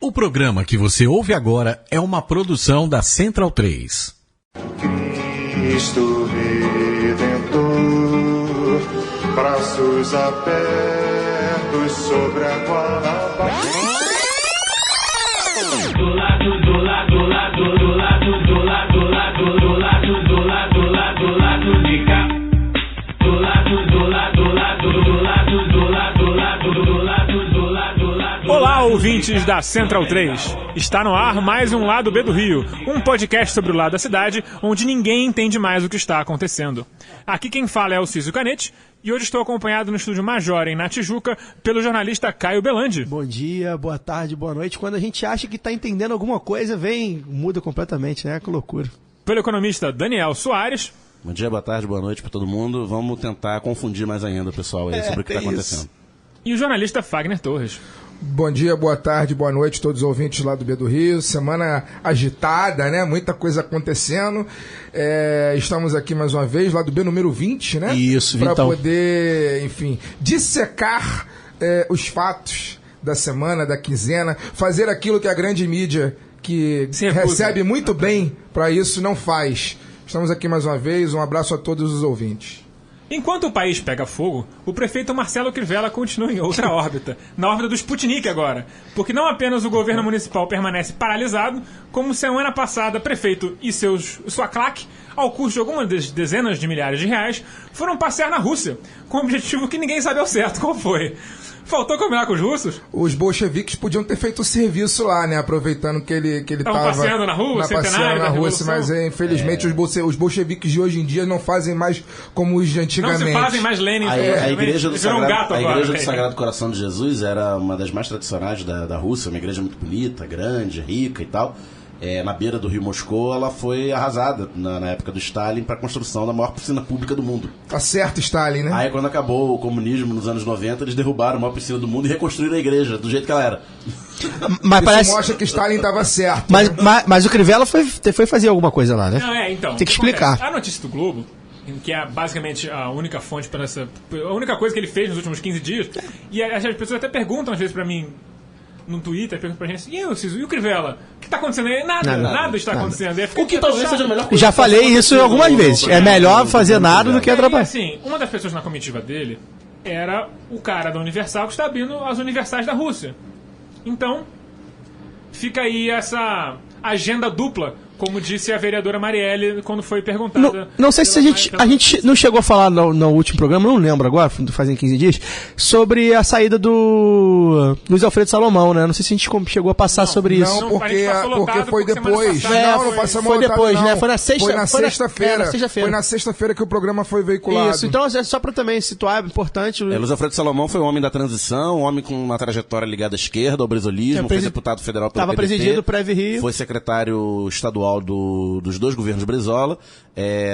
O programa que você ouve agora é uma produção da Central 3. Cristo Redentor, braços abertos sobre a Guanabara. Do lado de cá. Do lado. Olá, ouvintes da Central 3. Está no ar mais um Lado B do Rio, um podcast sobre o lado da cidade, onde ninguém entende mais o que está acontecendo. Aqui quem fala é o Císio Canete, e hoje estou acompanhado no estúdio Major, na Tijuca, pelo jornalista Caio Belandi. Bom dia, boa tarde, boa noite. Quando a gente acha que está entendendo alguma coisa, muda completamente, né? Que loucura. Pelo economista Daniel Soares. Bom dia, boa tarde, boa noite para todo mundo. Vamos tentar confundir mais ainda o pessoal aí sobre o que está acontecendo. E o jornalista Fagner Torres. Bom dia, boa tarde, boa noite a todos os ouvintes lá do B do Rio. Semana agitada, né? Muita coisa acontecendo. Estamos aqui mais uma vez, lá do B número 20, né? Isso, para então. poder, enfim, dissecar os fatos da semana, da quinzena, fazer aquilo que a grande mídia, que recebe muito bem para isso, não faz. Estamos aqui mais uma vez, um abraço a todos os ouvintes. Enquanto o país pega fogo, o prefeito Marcelo Crivella continua em outra órbita, na órbita do Sputnik agora, porque não apenas o governo municipal permanece paralisado, como semana passada prefeito e sua claque, ao custo de algumas dezenas de milhares de reais, foram passear na Rússia, com um objetivo que ninguém sabe ao certo qual foi. Faltou combinar com os russos? Os bolcheviques podiam ter feito o serviço lá, né? Aproveitando que ele estava passeando na rua, passeando na Rússia, mas infelizmente os bolcheviques de hoje em dia não fazem mais como os de antigamente. Não se fazem mais Lenin. A igreja do Sagrado Coração de Jesus era uma das mais tradicionais da Rússia, uma igreja muito bonita, grande, rica e tal. Na beira do rio Moscou, ela foi arrasada na época do Stalin para a construção da maior piscina pública do mundo. Tá certo, Stalin, né? Aí quando acabou o comunismo nos anos 90, eles derrubaram a maior piscina do mundo e reconstruíram a igreja do jeito que ela era. Mas isso mostra que Stalin estava certo. Mas o Crivella foi fazer alguma coisa lá, né? Não, então. Tem que explicar. Acontece? A notícia do Globo, que é basicamente a única fonte para essa... A única coisa que ele fez nos últimos 15 dias, e as pessoas até perguntam às vezes para mim, no Twitter, perguntam pra gente assim, e o Crivella? O que tá acontecendo aí? Nada está acontecendo. O que talvez seja a melhor coisa. Já falei isso algumas vezes. É melhor fazer nada do que atrapalhar. Assim, uma das pessoas na comitiva dele era o cara da Universal que está abrindo as Universais da Rússia. Então, fica aí essa agenda dupla, como disse a vereadora Marielle quando foi perguntada. Não sei se a gente não chegou a falar no último programa, não lembro agora, fazem 15 dias, sobre a saída do Luiz Alfredo Salomão, né? Não sei se a gente chegou a passar sobre isso. Não, porque foi depois. Não passamos foi depois, né? Foi na sexta-feira. Foi na sexta-feira que o programa foi veiculado. Isso, então só para também situar, é importante. Luiz Alfredo Salomão foi um homem da transição, um homem com uma trajetória ligada à esquerda, ao brisolismo, foi deputado federal pelo PDT. Estava presidindo o Pré-Rio. Foi secretário estadual dos dois governos Brizola,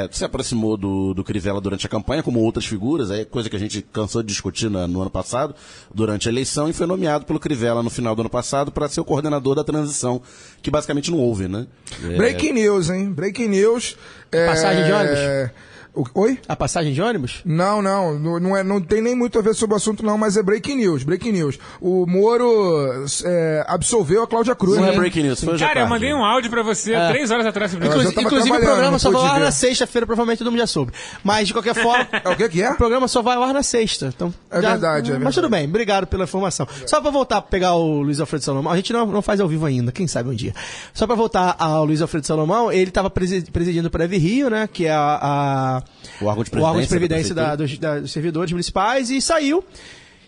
se aproximou do Crivella durante a campanha, como outras figuras, coisa que a gente cansou de discutir no ano passado, durante a eleição, e foi nomeado pelo Crivella no final do ano passado para ser o coordenador da transição, que basicamente não houve, né? Breaking news, hein? Breaking news. Passagem de ônibus? Oi? A passagem de ônibus? Não tem nem muito a ver sobre o assunto não, mas é breaking news. O Moro absolveu a Cláudia Cruz. Não é breaking news, foi Cara, eu mandei um áudio pra você 3 horas atrás. Inclusive o programa só vai ao ar na sexta-feira, provavelmente todo mundo já soube. Mas de qualquer forma... O que é? O programa só vai ao ar na sexta. Então, verdade. Mas tudo bem, obrigado pela informação. Só pra voltar a pegar o Luiz Alfredo Salomão, a gente não faz ao vivo ainda, quem sabe um dia. Só pra voltar ao Luiz Alfredo Salomão, ele estava presidindo o Pré-Rio, né, que é o órgão de previdência dos servidores municipais, e saiu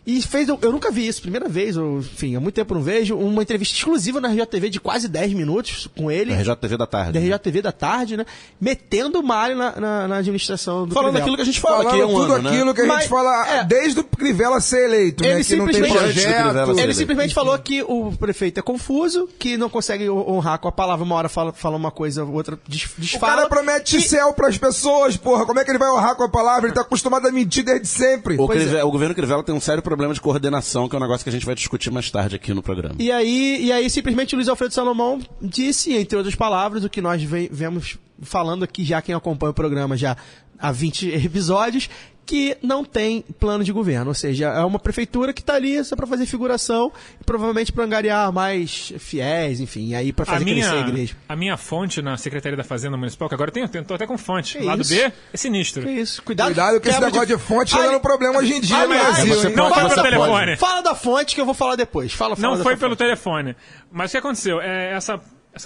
e fez, eu nunca vi isso, primeira vez, enfim, há muito tempo não vejo, uma entrevista exclusiva na RJTV de quase 10 minutos com ele. Da RJTV da tarde. Da RJTV da tarde, né? Metendo malho na administração do Falando Crivella. aquilo que a gente fala aqui há um tudo ano, aquilo que a gente fala desde o Crivella ser eleito, né? Que não tem projeto. Ele simplesmente falou que o prefeito é confuso, que não consegue honrar com a palavra, uma hora fala uma coisa, outra desfala. O cara promete céu pras pessoas, porra, como é que ele vai honrar com a palavra? Ele tá acostumado a mentir desde sempre. O governo Crivella tem um sério problema de coordenação, que é um negócio que a gente vai discutir mais tarde aqui no programa. E aí simplesmente o Luiz Alfredo Salomão disse, entre outras palavras, o que nós vemos falando aqui, já quem acompanha o programa já há 20 episódios, que não tem plano de governo, ou seja, é uma prefeitura que está ali só para fazer figuração e provavelmente para angariar mais fiéis, enfim, aí para fazer crescer a igreja. A minha fonte na Secretaria da Fazenda Municipal, que agora eu tô até com fonte, Que lado isso? B, é sinistro. Que isso, cuidado que esse negócio de fonte tá dando problema hoje em dia no aliás, Brasil, você hein? Não pode- foi você pelo pode. telefone. Fala da fonte que eu vou falar depois. Fala Não da foi sua pelo fonte. telefone. Mas o que aconteceu? Essa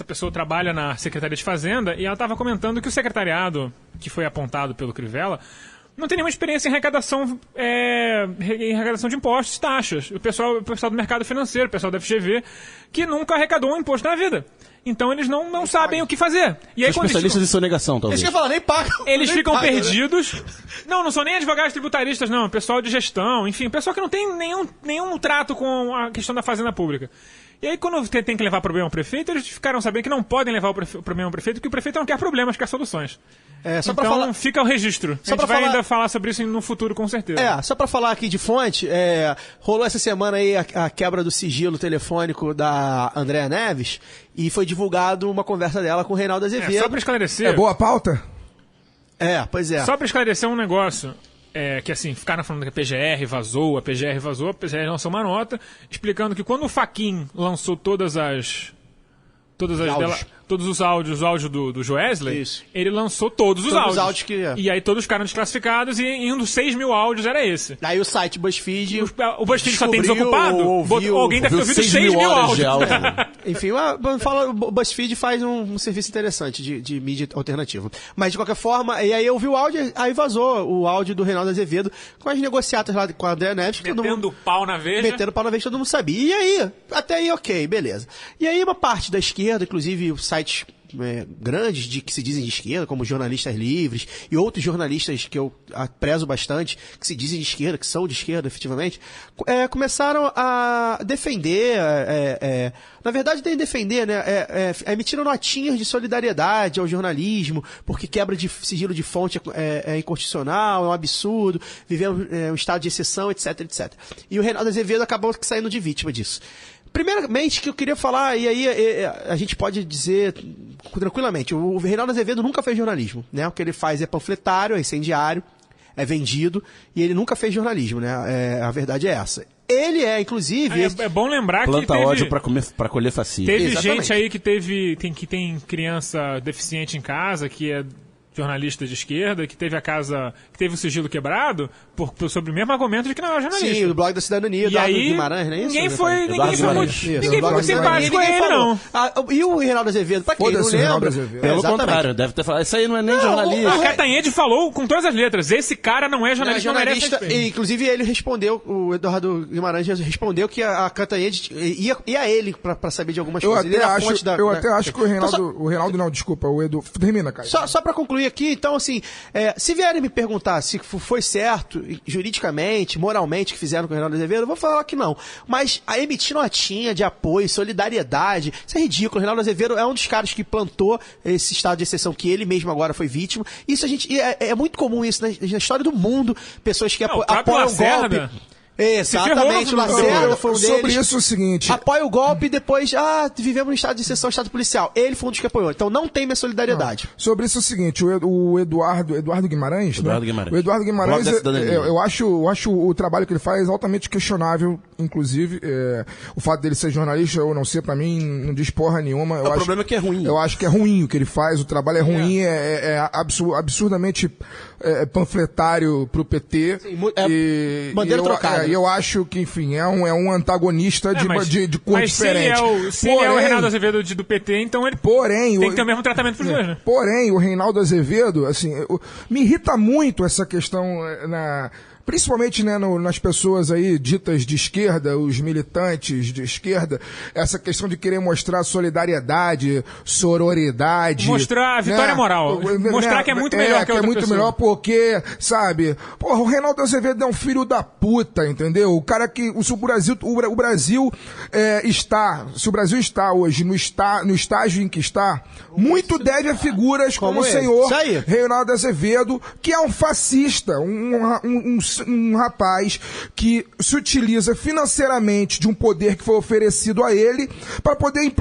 pessoa trabalha na Secretaria de Fazenda e ela estava comentando que o secretariado, que foi apontado pelo Crivella, não tem nenhuma experiência em arrecadação de impostos e taxas. O pessoal do mercado financeiro, o pessoal da FGV, que nunca arrecadou um imposto na vida. Então eles não sabem o que fazer. E aí, São especialistas em sonegação, talvez. Isso que eu ia falar, nem pagam. eles nem ficam pagam, né? perdidos. Não são nem advogados tributaristas, não. Pessoal de gestão, enfim, pessoal que não tem nenhum trato com a questão da fazenda pública. E aí, quando tem que levar problema ao prefeito, eles ficaram sabendo que não podem levar o problema ao prefeito, porque o prefeito não quer problemas, quer soluções. Só Então, pra falar... fica o registro. Só A gente pra vai falar- ainda falar sobre isso no futuro, com certeza. Só pra falar aqui de fonte, rolou essa semana aí a quebra do sigilo telefônico da Andréa Neves e foi divulgado uma conversa dela com o Reinaldo Azevedo. Só pra esclarecer... É boa a pauta? Pois é. Só pra esclarecer um negócio, que assim, ficaram falando que a PGR vazou, a PGR lançou uma nota explicando que quando o Fachin lançou todos os áudios do Joesley, Isso. ele lançou todos os Todos áudios. os áudios que- E aí todos ficaram desclassificados e um dos 6 mil áudios era esse. Aí o site BuzzFeed... O BuzzFeed só tem descobriu desocupado? ou ouviu- Alguém deve ter Ouviu ouvido 6 mil horas de áudios. áudio. Enfim, o BuzzFeed faz um serviço interessante de mídia alternativa. Mas, de qualquer forma, e aí eu vi o áudio, aí vazou o áudio do Reinaldo Azevedo com as negociatas lá com a Andréa Neves. que todo mundo- Metendo pau na veja. Metendo pau na vez, todo mundo sabia. E aí? Até aí, ok, beleza. E aí uma parte da esquerda, inclusive sites grandes que se dizem de esquerda, como Jornalistas Livres e outros jornalistas que eu prezo bastante, que se dizem de esquerda, que são de esquerda, efetivamente, começaram a defender, na verdade nem defender, né, emitiram notinhas de solidariedade ao jornalismo, porque quebra de sigilo de fonte é inconstitucional, é um absurdo, vivemos um estado de exceção, etc, etc. E o Reinaldo Azevedo acabou saindo de vítima disso. Primeiramente, que eu queria falar, e aí a gente pode dizer tranquilamente, o Reinaldo Azevedo nunca fez jornalismo, né? O que ele faz é panfletário, é incendiário, é vendido, e ele nunca fez jornalismo, né? A verdade é essa. Ele inclusive... É bom lembrar que Planta teve... ódio pra colher fascismo. Teve Exatamente. gente aí que tem criança deficiente em casa, que é jornalista de esquerda, que teve o sigilo quebrado sobre o mesmo argumento de que não é jornalista. Sim, do blog da Cidadania, E Eduardo aí, Guimarães, não é isso? ninguém né, foi pai? muito Eduardo Guimarães. simpático a ele, não. E o Reinaldo Azevedo, pra quem não Foda-se o Reinaldo lembra... Azevedo. Pelo exatamente. contrário, deve ter falado. Isso aí não é nem jornalista. A Catanhede falou com todas as letras, esse cara não é jornalista, não merece respeito. E, inclusive ele respondeu, o Eduardo Guimarães respondeu que a Catanhede ia a ele pra saber de algumas Eu coisas. Ele até era a acho, fonte da- eu da- até acho que o Então, Reinaldo não, desculpa, o Edu. Termina, cara. Só pra concluir aqui, então, assim, se vierem me perguntar se foi certo, juridicamente, moralmente, que fizeram com o Reinaldo Azevedo, eu vou falar que não. Mas a emitir notinha de apoio, solidariedade, isso é ridículo. O Reinaldo Azevedo é um dos caras que plantou esse estado de exceção que ele mesmo agora foi vítima. Isso é muito comum isso na história do mundo, pessoas que Não, o próprio apoiam o golpe. Lacerda Exatamente, o ferrou no Lacerda foi um deles. Sobre isso é o seguinte. Apoia o golpe e depois, vivemos no estado de exceção, estado policial. Ele foi um dos que apoiou. Então não tem minha solidariedade. Sobre isso é o seguinte, o Eduardo Guimarães, Eduardo né? Guimarães. O Eduardo Guimarães, Blog da Cidadania. eu acho o trabalho que ele faz altamente questionável, inclusive, o fato dele ser jornalista ou não ser, pra mim, não diz porra nenhuma. O problema é que é ruim. Eu acho que é ruim o que ele faz, o trabalho é ruim, absurdamente panfletário pro PT. bandeira trocada. E eu acho que, enfim, é um antagonista de cor mas diferente. Se ele é o Reinaldo Azevedo do PT, então ele Porém, tem que ter o mesmo tratamento pros dois, né? Porém, o Reinaldo Azevedo, assim, me irrita muito essa questão principalmente, né, nas pessoas aí ditas de esquerda, os militantes de esquerda, essa questão de querer mostrar solidariedade, sororidade. Mostrar a vitória moral. Mostrar que é muito melhor que a outra muito pessoa. melhor porque, sabe, porra, o Reinaldo Azevedo é um filho da puta, entendeu? O cara que, se o Brasil está hoje no estágio em que está, muito deve a figuras como o ele. senhor Isso aí. Reinaldo Azevedo, que é um fascista, um um rapaz que se utiliza financeiramente de um poder que foi oferecido a ele para poder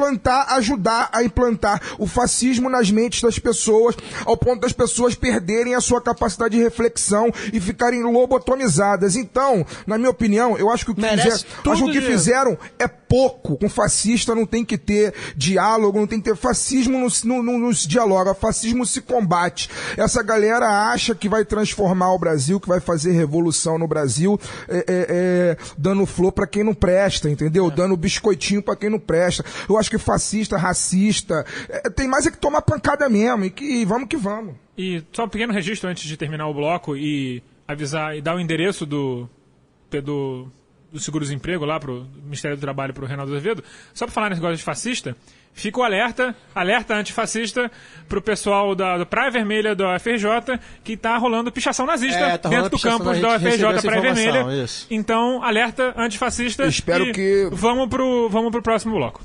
ajudar a implantar o fascismo nas mentes das pessoas, ao ponto das pessoas perderem a sua capacidade de reflexão e ficarem lobotomizadas. Então, na minha opinião, eu acho que o que fizeram é pouco. Com fascista não tem que ter diálogo, não tem que ter fascismo, não se dialoga, fascismo se combate. Essa galera acha que vai transformar o Brasil, que vai fazer revolução no Brasil, dando flor pra quem não presta, entendeu? Dando biscoitinho pra quem não presta. Eu acho que fascista, racista, tem mais é que tomar pancada mesmo, e que vamos que vamos. E só um pequeno registro antes de terminar o bloco e avisar e dar o endereço do seguro-desemprego lá pro Ministério do Trabalho, pro Reinaldo Azevedo, só pra falar nesse negócio de fascista, fica o alerta antifascista pro pessoal da Praia Vermelha da UFRJ, que tá rolando pichação nazista dentro do campus da UFRJ Praia Vermelha. Isso. Então, alerta antifascista. Espero que... Vamos pro próximo bloco.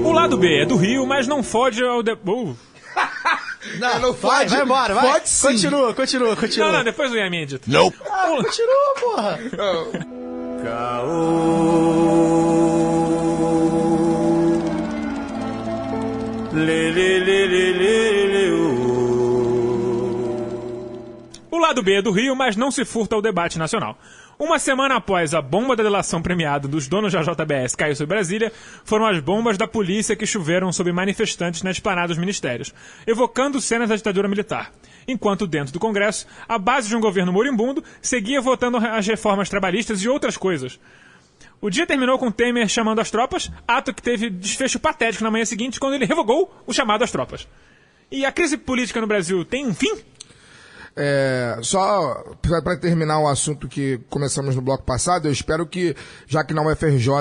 O lado B é do Rio, mas não fode ao... Não fode. Vai embora, vai. Pode sim. Continua. Não, depois o Yamin dito. Não. Continua, porra. O lado B é do Rio, mas não se furta ao debate nacional. Uma semana após a bomba da delação premiada dos donos da JBS cair sobre Brasília, foram as bombas da polícia que choveram sobre manifestantes na esplanada dos ministérios, evocando cenas da ditadura militar. Enquanto dentro do Congresso, a base de um governo moribundo seguia votando as reformas trabalhistas e outras coisas. O dia terminou com Temer chamando as tropas, ato que teve desfecho patético na manhã seguinte quando ele revogou o chamado às tropas. E a crise política no Brasil tem um fim? Só para terminar o assunto que começamos no bloco passado, eu espero que, já que na UFRJ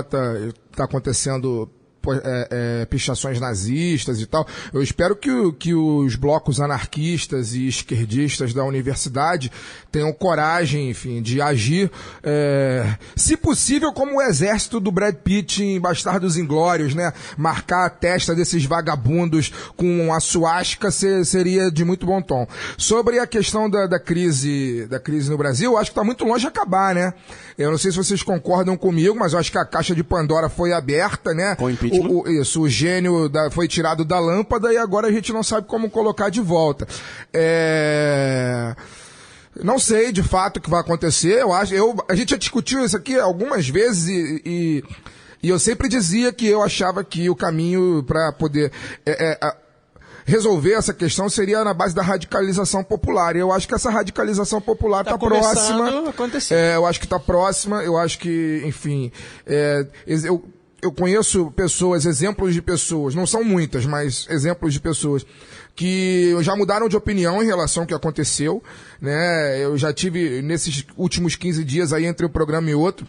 está acontecendo pichações nazistas e tal, eu espero que os blocos anarquistas e esquerdistas da universidade tenham coragem, enfim, de agir, se possível, como o exército do Brad Pitt em Bastardos Inglórios, né? Marcar a testa desses vagabundos com a suástica seria de muito bom tom. Sobre a questão da crise no Brasil, eu acho que está muito longe de acabar, né? Eu não sei se vocês concordam comigo, mas eu acho que a caixa de Pandora foi aberta, né? Com impeachment. O gênio foi tirado da lâmpada e agora a gente não sabe como colocar de volta. Não sei de fato o que vai acontecer. A gente já discutiu isso aqui algumas vezes e eu sempre dizia que eu achava que o caminho para poder resolver essa questão seria na base da radicalização popular. E eu acho que essa radicalização popular está próxima. Eu acho que está próxima. Eu acho que, enfim, eu conheço pessoas, exemplos de pessoas, não são muitas, mas exemplos de pessoas que já mudaram de opinião em relação ao que aconteceu, né? Eu já tive, nesses últimos 15 dias aí, entre um programa e outro,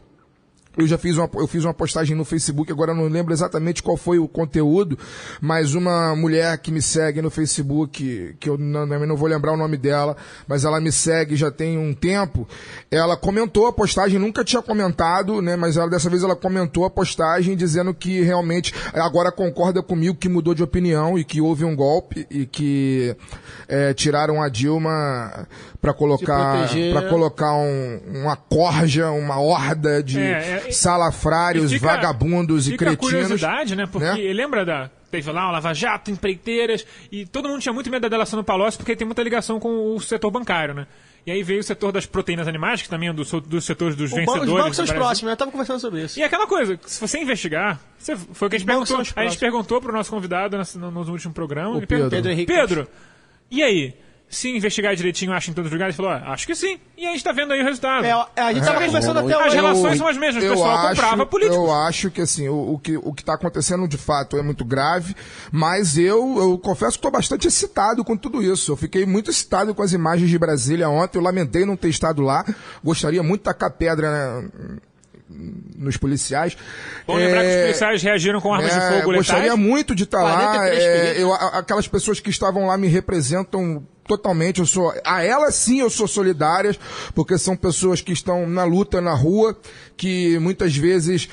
eu fiz uma postagem no Facebook, agora eu não lembro exatamente qual foi o conteúdo, mas uma mulher que me segue no Facebook, que eu não vou lembrar o nome dela, mas ela me segue já tem um tempo, ela comentou a postagem, nunca tinha comentado, né, mas dessa vez ela comentou a postagem dizendo que realmente agora concorda comigo, que mudou de opinião e que houve um golpe e que tiraram a Dilma para colocar uma corja, uma horda de salafrários, vagabundos e cretinos. Fica a curiosidade, né? Porque lembra teve lá o Lava Jato, empreiteiras, e todo mundo tinha muito medo da delação do Palocci porque tem muita ligação com o setor bancário, né? E aí veio o setor das proteínas animais, que também é dos setores dos vencedores. Os bancos são os próximos, né? Eu tava conversando sobre isso. E aquela coisa, se você investigar, foi o que a gente perguntou. A gente perguntou pro nosso convidado no último programa. O Pedro Henrique. Pedro, e aí? Se investigar direitinho, acha em todos os lugares, ele falou, acho que sim. E a gente tá vendo aí o resultado. A gente tava conversando até hoje. As relações são as mesmas, o pessoal comprava políticos. Eu acho que, assim, o que tá acontecendo de fato é muito grave, mas eu confesso que estou bastante excitado com tudo isso. Eu fiquei muito excitado com as imagens de Brasília ontem, eu lamentei não ter estado lá, gostaria muito de tacar pedra, né, nos policiais. Bom lembrar que os policiais reagiram com armas de fogo letais. Gostaria muito de estar lá. Aquelas pessoas que estavam lá me representam totalmente, a elas sim eu sou solidárias, porque são pessoas que estão na luta, na rua, que muitas vezes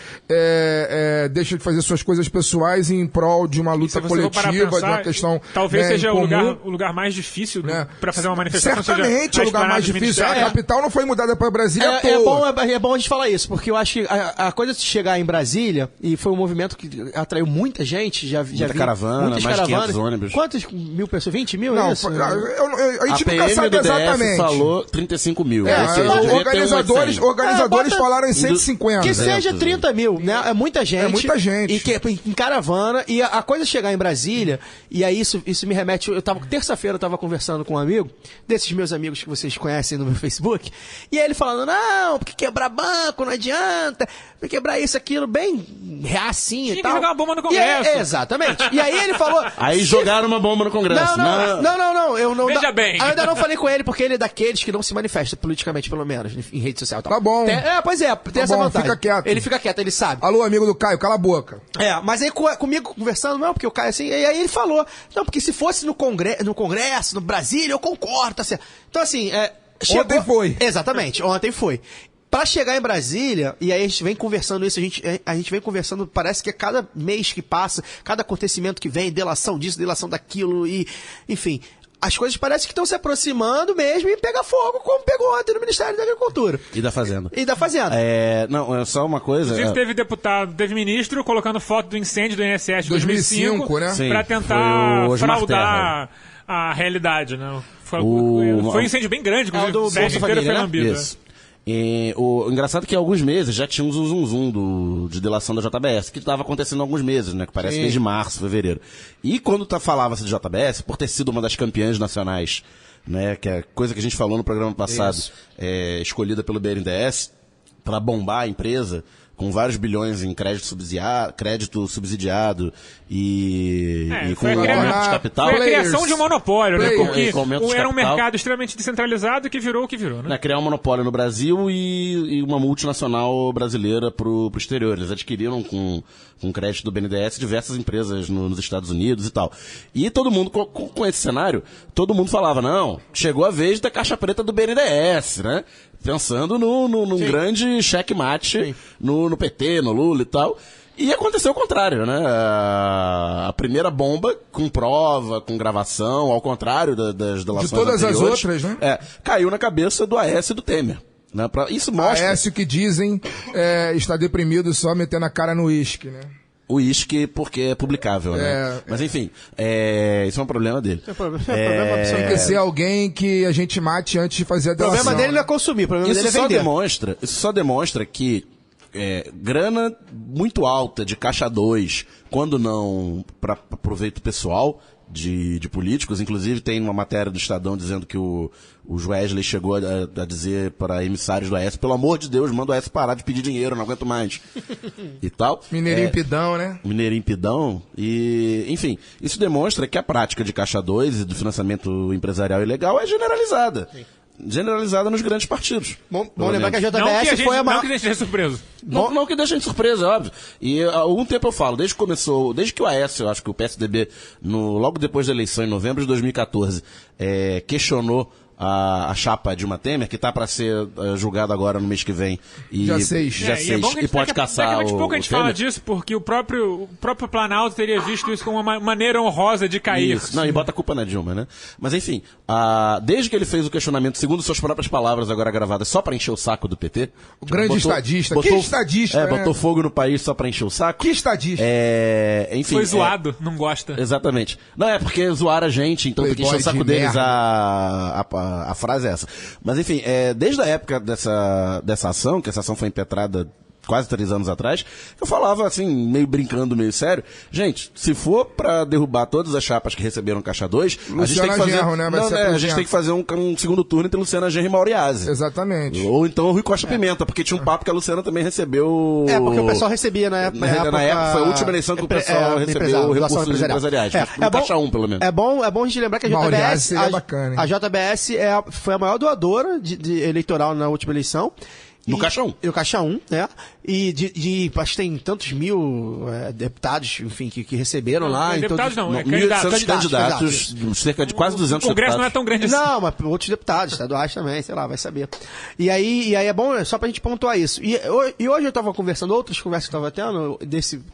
deixam de fazer suas coisas pessoais em prol de uma luta coletiva, de uma questão talvez seja comum. o lugar mais difícil Né? para fazer uma manifestação. Certamente é o lugar mais difícil. A capital não foi mudada para Brasília à toa. É bom a gente falar isso, porque eu acho que a coisa de chegar em Brasília, e foi um movimento que atraiu muita gente, já vi caravana, muitas mais de caravanas. 500 ônibus. Quantas mil pessoas? 20 mil? Não, É isso? a gente A nunca PM sabe do DF exatamente. falou 35 mil. Ou seja, devia ter Organizadores 800. bota- falaram em 150. Que seja 200, 30 mil, né? É muita gente. É muita gente. Em caravana. E a coisa chegar em Brasília, e aí isso me remete. Terça-feira eu tava conversando com um amigo, desses meus amigos que vocês conhecem no meu Facebook, e aí ele falando: não, porque quebrar banco não adianta, porque quebrar isso, aquilo, bem reacinho Tinha e que tal. jogar uma bomba no E aí- Congresso. exatamente. E aí ele falou. Aí jogaram uma bomba no Congresso. Não, eu não. Veja bem. Eu ainda não falei com ele, porque ele é daqueles que não se manifesta politicamente, pelo menos, em rede social. e tal. Tá bom. Pois é, tem essa bom, vantagem. fica quieto. Ele fica quieto, ele sabe. Alô, amigo do Caio, cala a boca. Mas aí comigo conversando, não, porque o Caio assim, e aí ele falou, não, porque se fosse no Congresso, no Brasília, eu concordo, tá certo. Então assim, Ontem foi. Exatamente, ontem foi. Pra chegar em Brasília, e aí a gente vem conversando isso, a gente vem conversando, parece que a cada mês que passa, cada acontecimento que vem, delação disso, delação daquilo, e enfim, as coisas parecem que estão se aproximando mesmo e pega fogo, como pegou ontem no Ministério da Agricultura. E da Fazenda. Não, é só uma coisa. Inclusive teve ministro colocando foto do incêndio do INSS de 2005, né? Sim, pra tentar foi o Osmar fraudar a realidade, né? Foi um incêndio bem grande, inclusive. do O Sérgio Bolsa inteiro foi Família, né? lambido. Isso. E o engraçado é que há alguns meses já tinha um zum de delação da JBS, que estava acontecendo há alguns meses, né? Que parece Sim. desde março, fevereiro. E quando falava-se de JBS, por ter sido uma das campeãs nacionais, né? Que é coisa que a gente falou no programa passado, escolhida pelo BNDES para bombar a empresa, com vários bilhões em crédito subsidiado e com foi aumento de capital. Foi a criação de um monopólio, né? Porque Com aumento de era um capital. mercado extremamente descentralizado que virou o que virou, né? Criar um monopólio no Brasil e uma multinacional brasileira pro exterior. Eles adquiriram com crédito do BNDES diversas empresas nos Estados Unidos e tal. E todo mundo, com esse cenário, todo mundo falava, não, chegou a vez da caixa preta do BNDES, né? Pensando num grande checkmate no PT, no Lula e tal. E aconteceu o contrário, né? A primeira bomba, com prova, com gravação, ao contrário das delações De todas as anteriores, outras, né? caiu na cabeça do Aécio e do Temer. Né? Isso mostra Aécio que dizem está deprimido só metendo a cara no uísque, né? o uísque porque é publicável, né? Mas enfim, isso é um problema dele. Tem que ser alguém que a gente mate antes de fazer a O delação. problema dele não é consumir, o problema Isso dele é vender. só demonstra que grana muito alta de caixa 2, quando não para proveito pessoal de políticos, inclusive tem uma matéria do Estadão dizendo que o Wesley chegou a dizer para emissários do Aécio, pelo amor de Deus, manda o Aécio parar de pedir dinheiro, não aguento mais. E tal. Mineirinho Pidão, né? Mineirinho Pidão. E, enfim, isso demonstra que a prática de caixa 2 e do financiamento empresarial ilegal é generalizada. Sim. Generalizada nos grandes partidos. Bom lembrar que a JBS Não que a gente, foi a maior... não que a gente esteja surpreso. Não que deixa a gente surpresa, é óbvio. E há algum tempo eu falo, desde que o Aécio, eu acho que o PSDB, logo depois da eleição, em novembro de 2014, questionou a chapa Dilma Temer, que está para ser julgada agora no mês que vem. Dia 6. E pode caçar daqui a pouco a gente fala disso, porque o próprio Planalto teria visto isso como uma maneira honrosa de cair. Isso. Não, e bota a culpa na Dilma, né? Mas enfim, desde que ele fez o questionamento, segundo suas próprias palavras agora gravadas, só para encher o saco do PT. O grande estadista. Que estadista, né? Botou fogo no país só para encher o saco. Que estadista. Enfim, foi zoado, não gosta. Exatamente. Não, é porque zoaram a gente, então tem que encher o saco deles. A frase é essa. Mas enfim, desde a época dessa ação, que essa ação foi impetrada quase 3 anos atrás, eu falava assim, meio brincando, meio sério, gente, se for pra derrubar todas as chapas que receberam caixa 2, a gente tem que fazer, Genro, né? a gente tem que fazer um segundo turno entre Luciana Genro e Mauriase. Exatamente. Ou então o Rui Costa Pimenta, porque tinha um papo que a Luciana também recebeu. Porque o pessoal recebia na época. Na época foi a última eleição que o pessoal recebeu recursos empresariais. No caixa 1, pelo menos. É bom a gente lembrar que a JBS, bacana, a JBS foi a maior doadora de eleitoral na última eleição. No Caixa 1. No Caixa 1, né? E acho que tem tantos mil deputados, enfim, que receberam lá. Deputados todos, não, candidatos. 1.800 candidatos, cerca de quase 200 O Congresso deputados. não é tão grande assim. Não, mas outros deputados, estaduais também, sei lá, vai saber. E aí é bom, só pra gente pontuar isso. E hoje eu tava conversando, outras conversas que eu tava tendo,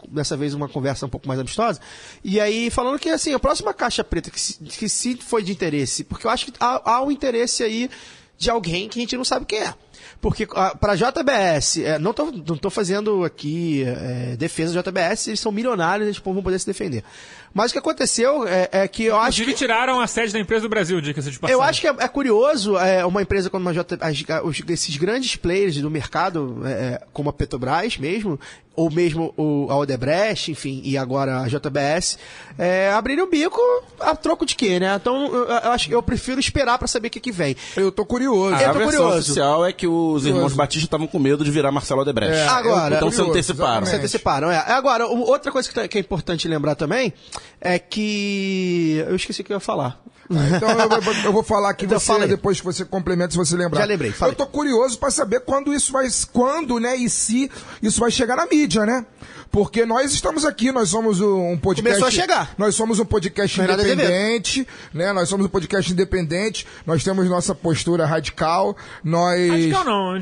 dessa vez uma conversa um pouco mais amistosa, e aí falando que, assim, a próxima caixa preta, que se foi de interesse, porque eu acho que há um interesse aí de alguém que a gente não sabe quem é. Porque para a JBS, não tô fazendo aqui defesa da JBS, eles são milionários, eles vão poder se defender. Mas o que aconteceu é que eu acho que... tiraram a sede da empresa do Brasil, diga-se de passagem. Eu acho que é curioso uma empresa como a esses grandes players do mercado, como a Petrobras mesmo, ou mesmo a Odebrecht, enfim, e agora a JBS, abrirem o bico a troco de quê, né? Então, eu acho que eu prefiro esperar para saber o que vem. Eu tô curioso. Eu A tô versão curioso. oficial é que os irmãos Batista estavam com medo de virar Marcelo Odebrecht. Agora, Então se curioso, anteciparam. Se anteciparam, Agora, outra coisa que é importante lembrar também é que... Eu esqueci o que eu ia falar. Então eu vou falar aqui, Então, fala aí. depois que você complementa, se você lembrar. Já lembrei, fala Eu tô curioso pra saber né, e se isso vai chegar na mídia, né? Porque nós estamos aqui, nós somos um podcast... Começou a chegar. Nós somos um podcast Não é nada independente, né? Nós somos um podcast independente, nós temos nossa postura radical, nós... Radical não,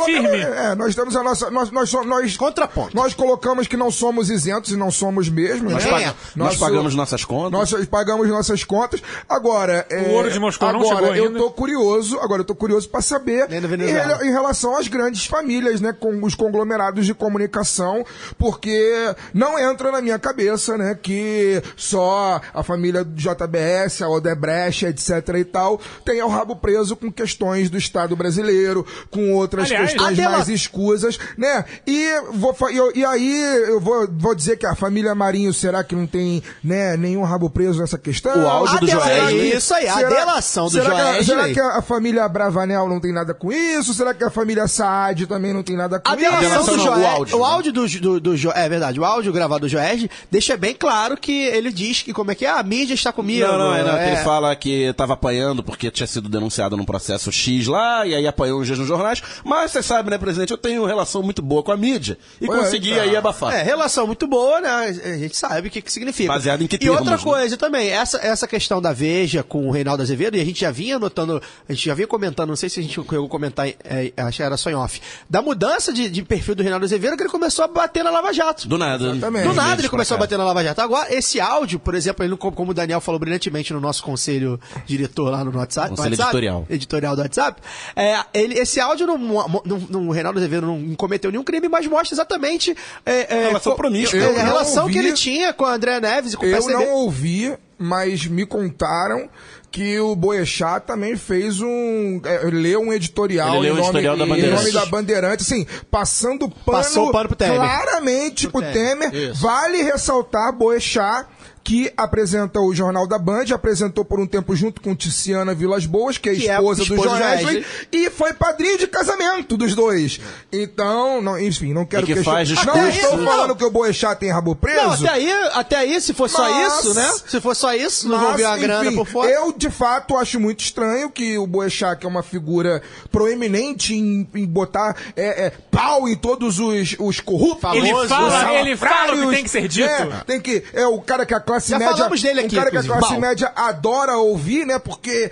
firme. Nós temos a nossa... Nós Contraponto. Nós colocamos que não somos isentos e não somos mesmo, Nós, né? nós pagamos nossas contas. Nós pagamos nossas contas. Agora, O ouro de Moscou não chegou eu ainda. tô curioso para saber Nem da Venezuela. em relação às grandes famílias, né, com os conglomerados de comunicação, porque não entra na minha cabeça, né, que só a família do JBS, a Odebrecht, etc e tal, tenha o rabo preso com questões do Estado brasileiro, com outras Aliás, questões mais escusas, né? E aí eu vou dizer que a família Marinho, será que não tem, né, nenhum rabo preso nessa questão? O áudio do Joesley. Isso aí, a delação do Será Joesley. que a família Bravanel não tem nada com isso? Será que a família Saad também não tem nada com A isso? delação do não, Joesley, o o áudio, áudio do Joesley, é verdade, o áudio gravado do Joesley deixa bem claro que ele diz que como é que a mídia está comigo. Não, ele fala que tava apanhando porque tinha sido denunciado num processo X lá, e aí apanhou uns dias nos jornais. Mas você sabe, né, presidente, eu tenho relação muito boa com a mídia. E consegui aí abafar. Relação muito boa, né? A gente sabe o que significa. Baseado em que E termos, outra né? coisa também, essa questão da Veja com o Reinaldo Azevedo, e a gente já vinha notando, a gente já vinha comentando, não sei se a gente chegou a comentar, acho que era só em off, da mudança de perfil do Reinaldo Azevedo, que ele começou a bater na Lava Jato. Do nada. Exatamente. Do nada ele começou a bater na Lava Jato. Agora, esse áudio, por exemplo, ele, como o Daniel falou brilhantemente no nosso conselho diretor lá no WhatsApp. Conselho Editorial do WhatsApp. Esse áudio, o Reinaldo Azevedo não cometeu nenhum crime, mas mostra exatamente Relação promíscua. a relação ouvi- que ele tinha com a André Neves e com o Eu PSDB. não ouvi, mas me contaram que o Boechat também fez leu um editorial, Ele leu o editorial da em Bandeirantes. nome da Bandeirante, assim, passou o pano pro Temer. claramente pro Temer. Isso. Vale ressaltar Boechat, que apresenta o Jornal da Band, apresentou por um tempo junto com Tiziana Vilas Boas, que é Que é a esposa do esposa do Joesley, e foi padrinho de casamento dos dois. Então, enfim, não quero E que questionar. faz Não discurso- estou falando que o Boechat tem rabo preso. Não, até aí, se for só Mas- isso, né? Se for só isso, não Mas, vou ver uma grana enfim, por fora. Eu, de fato, acho muito estranho que o Boechat, que é uma figura proeminente em botar pau em todos os corruptos. Ele os fala salafrários, o que tem que ser dito. Tem que, o cara que a classe Já média... falamos dele aqui, o cara que a inclusive. classe Pau. média adora ouvir, né? Porque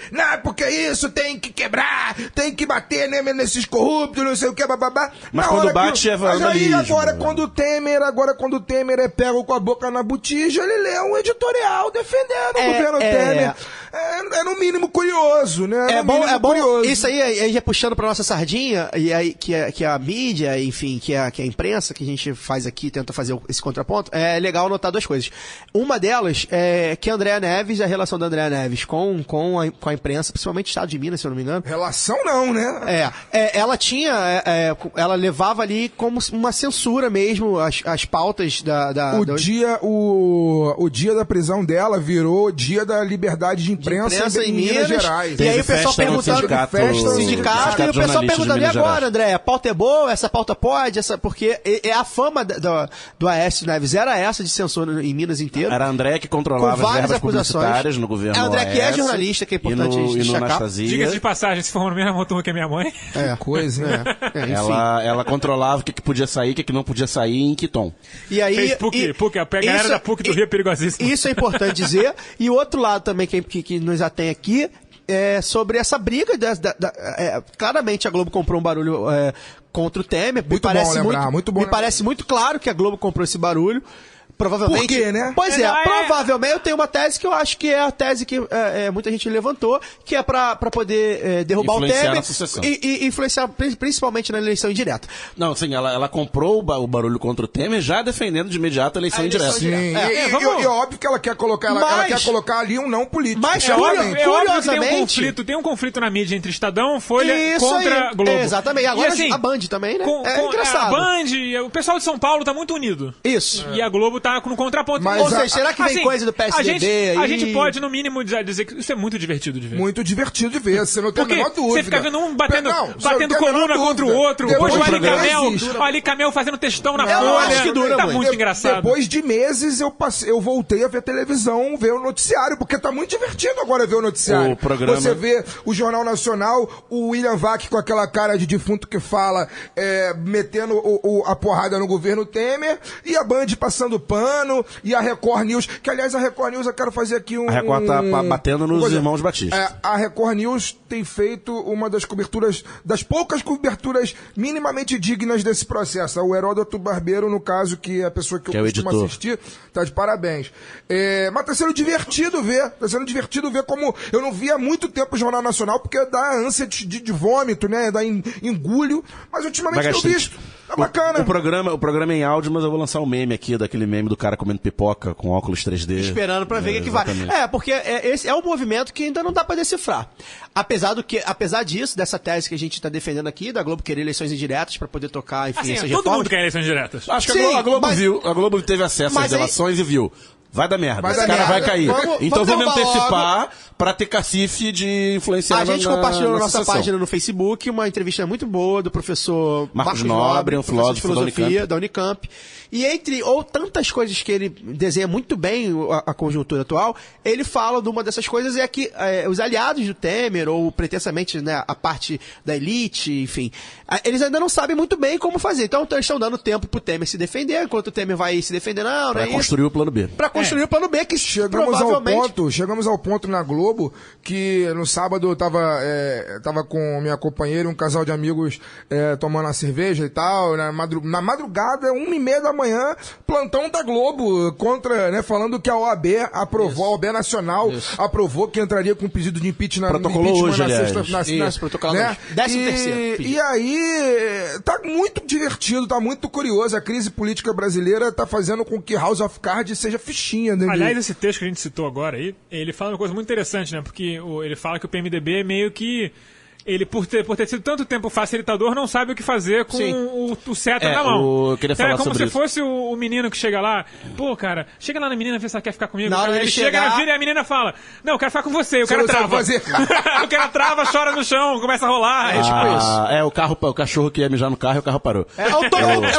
isso tem que quebrar, tem que bater, né, nesses corruptos, não sei o que, bababá. Mas Na quando hora bate, é Mas aí, vandalismo. agora quando o Temer é pego com a boca na botija, ele lê um editorial defendendo o governo Temer. É no mínimo curioso, né? É no mínimo bom. curioso. Isso aí já puxando pra nossa sardinha, e aí, que a mídia, enfim, que a imprensa, que a gente faz aqui, tenta fazer esse contraponto, é legal notar duas coisas. Uma delas é que a Andréa Neves, a relação da Andréa Neves com a imprensa, principalmente Estado de Minas, se eu não me engano. Relação não, né? Ela tinha, ela levava ali como uma censura mesmo as pautas O dia da prisão dela virou dia da liberdade de imprensa em Minas Gerais. E aí o pessoal perguntando, sindicato, e o pessoal perguntando, e agora, André, a pauta é boa, essa pauta pode, porque a fama do Aécio Neves era essa de censura em Minas inteiro. Era André que controlava as verbas publicitárias no governo. É André que é jornalista, que é importante destacar. Diga-se de passagem, se for no mesmo turma que a minha mãe. Coisa, né? Ela controlava o que podia sair, o que não podia sair e em que tom. E aí, fez PUC, a galera da PUC do Rio é perigosíssima. Isso é importante dizer. E o outro lado também que nos atém aqui é sobre essa briga. Claramente a Globo comprou um barulho contra o Temer. Me parece muito claro que a Globo comprou esse barulho. Provavelmente. Por quê, né? Pois provavelmente eu tenho uma tese que eu acho que é a tese que muita gente levantou, que é pra poder derrubar o Temer e influenciar principalmente na eleição indireta. Não, sim, ela comprou o barulho contra o Temer já defendendo de imediato a eleição indireta. Sim, e óbvio que ela quer colocar, ela quer colocar ali um não político. Mas curiosamente, tem um conflito na mídia entre Estadão, Folha contra Globo. Exatamente. Agora assim, a Band também, né? A Engraçado. Band, o pessoal de São Paulo tá muito unido. Isso. E a Globo tá no contraponto. Mas ou seja, será que vem coisa do PSDB aí? A gente pode, no mínimo, dizer que isso é muito divertido de ver. Muito divertido de ver, você não tem a menor dúvida. Você fica vendo um batendo coluna contra o outro. Depois o Ali Camel fazendo textão na folha. Que dura muito engraçado. Depois de meses eu voltei a ver televisão, ver o noticiário, porque tá muito divertido agora ver o noticiário. O programa... Você vê o Jornal Nacional, o William Vac com aquela cara de defunto que fala, metendo a porrada no governo Temer, e a Band passando pano, e a Record News, que aliás a Record News eu quero fazer aqui A Record tá batendo nos irmãos Batista. A Record News tem feito uma das coberturas, das poucas coberturas minimamente dignas desse processo. O Heródoto Barbeiro, no caso, que é a pessoa que eu costumo assistir, tá de parabéns. Mas tá sendo divertido ver como eu não via há muito tempo o Jornal Nacional, porque dá ânsia de vômito, né? Dá engulho, mas ultimamente eu vi. Tá bacana. O programa é em áudio, mas eu vou lançar um meme aqui, daquele meme do cara comendo pipoca com óculos 3D. Esperando pra ver o que vai. Porque esse é um movimento que ainda não dá pra decifrar. Apesar disso, dessa tese que a gente tá defendendo aqui, da Globo querer eleições indiretas pra poder tocar, enfim, essas reformas. Todo mundo quer eleições diretas. Acho que a Globo viu, a Globo teve acesso às delações e viu. Vai dar merda, esse cara vai cair. Então vamos antecipar pra ter cacife de influenciar. A gente compartilhou na nossa página no Facebook uma entrevista muito boa do professor Marcos Nobre, um filósofo de filosofia da Unicamp. E entre tantas coisas que ele desenha muito bem a conjuntura atual, ele fala de uma dessas coisas é que os aliados do Temer, ou pretensamente, né, a parte da elite, enfim, eles ainda não sabem muito bem como fazer. Então eles estão dando tempo pro Temer se defender, enquanto o Temer vai se defender, pra construir o plano B. Pra construir o plano B, que chegamos ao ponto na Globo que no sábado eu tava com minha companheira e um casal de amigos tomando uma cerveja e tal, na madrugada, 1h30 da manhã, plantão da Globo contra, né, falando que a OAB aprovou, a OAB Nacional aprovou que entraria com pedido de impeachment hoje, na sexta, né? 13º. E aí tá muito divertido, tá muito curioso. A crise política brasileira tá fazendo com que House of Cards seja fichinha, né? Aliás, esse texto que a gente citou agora aí, ele fala uma coisa muito interessante, né? Porque ele fala que o PMDB é meio que ele, por ter sido tanto tempo facilitador, não sabe o que fazer com o cetro na mão. Eu queria falar é como sobre se fosse o menino que chega lá, chega lá na menina, vê se ela quer ficar comigo. Ele chega na vida e a menina fala, não, eu quero ficar com você, o cara trava. O cara trava, chora no chão, começa a rolar, é tipo isso. O cachorro que ia mijar no carro e o carro parou. É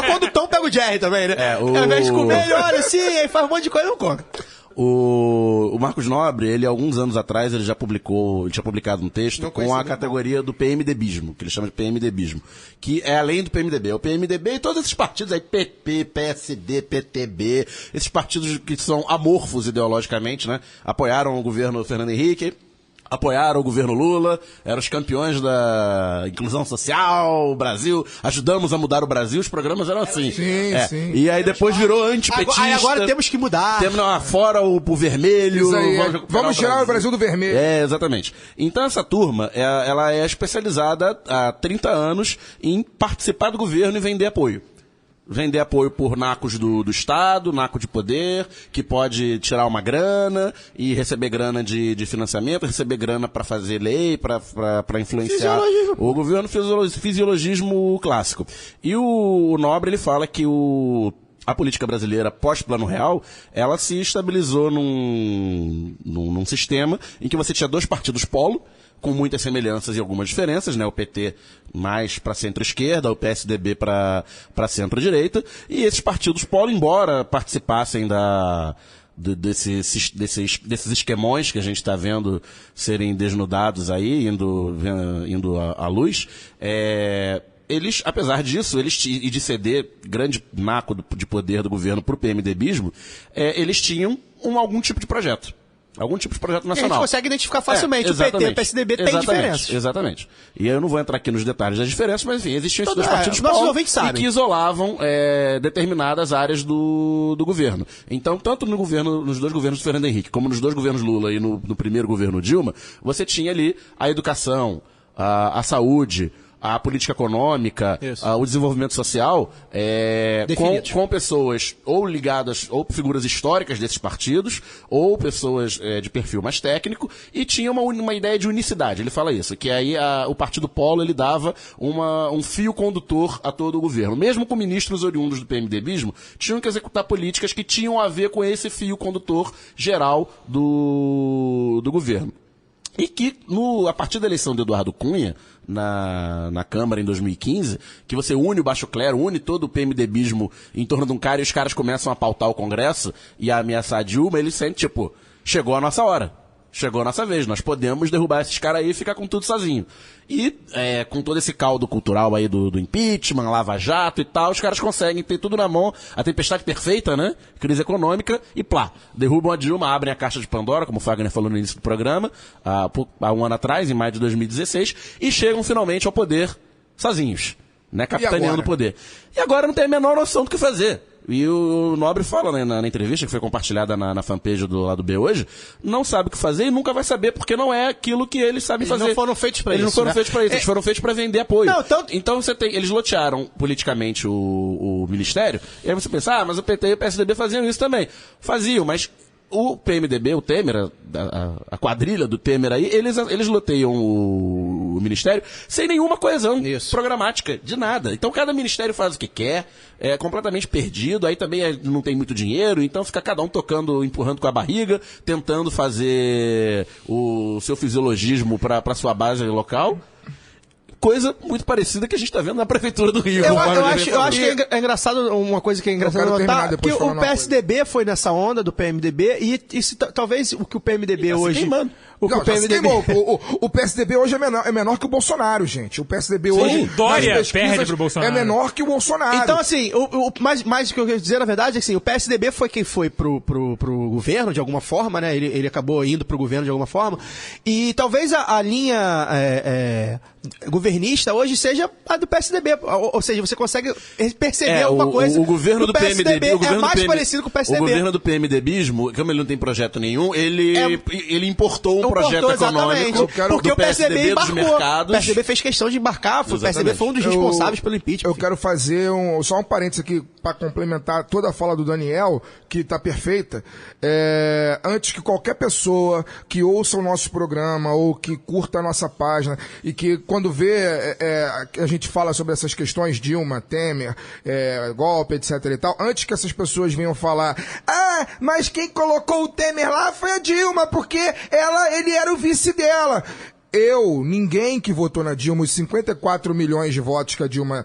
quando o Tom pega o Jerry também, né? Ao invés de comer, ele olha assim, aí faz um monte de coisa e não come. O Marcos Nobre, ele alguns anos atrás, ele tinha publicado um texto com a categoria do PMDBismo, que ele chama de PMDBismo, que é além do PMDB. O PMDB e todos esses partidos aí, PP, PSD, PTB, esses partidos que são amorfos ideologicamente, né? Apoiaram o governo Fernando Henrique, apoiaram o governo Lula, eram os campeões da inclusão social, o Brasil, ajudamos a mudar o Brasil, os programas eram assim. Sim. E aí depois virou antipetista. Agora temos que mudar. Fora o vermelho. Vamos tirar o Brasil do vermelho. Exatamente. Então essa turma, ela é especializada há 30 anos em participar do governo e vender apoio. Vender apoio por nacos do Estado, naco de poder, que pode tirar uma grana e receber grana de financiamento, receber grana para fazer lei, para influenciar o governo, fisiologismo clássico. E o Nobre, ele fala que a política brasileira pós-Plano Real, ela se estabilizou num sistema em que você tinha 2 partidos polo, com muitas semelhanças e algumas diferenças, né? O PT mais para centro-esquerda, o PSDB para centro-direita, e esses partidos polo, embora participassem desses esquemões que a gente está vendo serem desnudados aí, indo à luz, eles, apesar disso, e de ceder grande naco de poder do governo para o PMDBismo, eles tinham algum tipo de projeto. Algum tipo de projeto nacional. E a gente consegue identificar facilmente. O PT e o PSDB têm diferenças. Exatamente. E aí eu não vou entrar aqui nos detalhes das diferenças, mas enfim, existiam esses 2 partidos polo e que isolavam determinadas áreas do governo. Então, tanto nos 2 governos do Fernando Henrique, como nos 2 governos Lula e no primeiro governo Dilma, você tinha ali a educação, a saúde, a política econômica, o desenvolvimento social, com pessoas ou ligadas, ou figuras históricas desses partidos, ou pessoas de perfil mais técnico, e tinha uma ideia de unicidade. Ele fala isso, que aí o partido polo ele dava um fio condutor a todo o governo. Mesmo com ministros oriundos do PMDBismo, tinham que executar políticas que tinham a ver com esse fio condutor geral do governo. E que, a partir da eleição de Eduardo Cunha, na Câmara em 2015, que você une o baixo clero, une todo o PMDBismo em torno de um cara e os caras começam a pautar o Congresso e a ameaçar a Dilma, ele sente, tipo, chegou a nossa hora. Chegou a nossa vez, nós podemos derrubar esses caras aí e ficar com tudo sozinho. E com todo esse caldo cultural aí do impeachment, Lava Jato e tal, os caras conseguem ter tudo na mão, a tempestade perfeita, né? Crise econômica, e plá, derrubam a Dilma, abrem a caixa de Pandora, como o Fagner falou no início do programa, há um ano atrás, em maio de 2016, e chegam finalmente ao poder sozinhos, né? Capitaneando o poder. E agora não tem a menor noção do que fazer. E o Nobre fala, né, na entrevista que foi compartilhada na fanpage do Lado B hoje, não sabe o que fazer e nunca vai saber, porque não é aquilo que eles sabem fazer. Eles não foram feitos para isso. Eles não foram feitos para isso, eles foram feitos para vender apoio. Não, então eles lotearam politicamente o ministério, e aí você pensa, mas o PT e o PSDB faziam isso também. Faziam, mas o PMDB, o Temer, a quadrilha do Temer aí, eles loteiam o ministério sem nenhuma coesão programática, de nada. Então cada ministério faz o que quer, é completamente perdido, aí também não tem muito dinheiro, então fica cada um tocando, empurrando com a barriga, tentando fazer o seu fisiologismo para sua base local. Coisa muito parecida que a gente está vendo na Prefeitura do Rio. Eu acho que é engraçado, uma coisa que é engraçado notar, que o PSDB foi nessa onda do PMDB, e isso, talvez o que o PMDB hoje... O PSDB hoje é menor que o Bolsonaro, gente. O PSDB hoje... O Dória perde pro Bolsonaro. É menor que o Bolsonaro. Então, assim, mais o que eu quero dizer, na verdade, é que assim, o PSDB foi quem foi pro governo, de alguma forma, né? Ele acabou indo pro governo de alguma forma. E talvez a linha governista hoje seja a do PSDB. Ou seja, você consegue perceber alguma coisa. O governo do PMDB parecido com o PSDB. O governo do PMDBismo, como ele não tem projeto nenhum, ele importou um projeto econômico porque do o PSDB dos mercados. O PSDB fez questão de embarcar, o PSDB foi um dos responsáveis pelo impeachment. Eu quero fazer só um parênteses aqui para complementar toda a fala do Daniel, que está perfeita. Antes que qualquer pessoa que ouça o nosso programa ou que curta a nossa página e que quando vê a gente fala sobre essas questões, Dilma, Temer, golpe, etc e tal, antes que essas pessoas venham falar, mas quem colocou o Temer lá foi a Dilma, porque ele era o vice dela. Ninguém que votou na Dilma, os 54 milhões de votos que a Dilma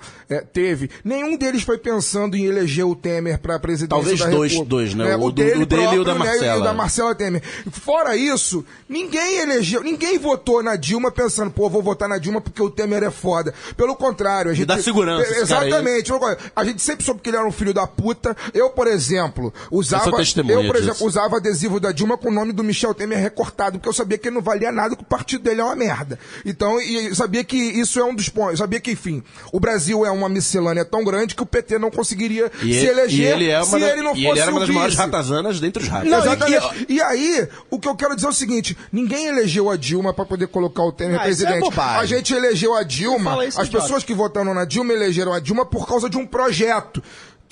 teve, nenhum deles foi pensando em eleger o Temer para a presidência da República. Talvez dois, né? O dele próprio, e o da Marcela. E o da Marcela Temer. Fora isso, ninguém votou na Dilma pensando, vou votar na Dilma porque o Temer é foda. Pelo contrário, a gente... dá segurança. Exatamente. A gente sempre soube que ele era um filho da puta. Eu, por exemplo, usava adesivo da Dilma com o nome do Michel Temer recortado, porque eu sabia que ele não valia nada, que o partido dele é uma merda. Então, e sabia que isso é um dos pontos. Sabia que, enfim, o Brasil é uma miscelânea tão grande que o PT não conseguiria se eleger se ele não fosse ele era uma das vice. maiores ratazanas dentre os ratos. Exatamente. E aí, o que eu quero dizer é o seguinte, ninguém elegeu a Dilma para poder colocar o Temer presidente. A gente elegeu a Dilma, as pessoas que votaram na Dilma elegeram a Dilma por causa de um projeto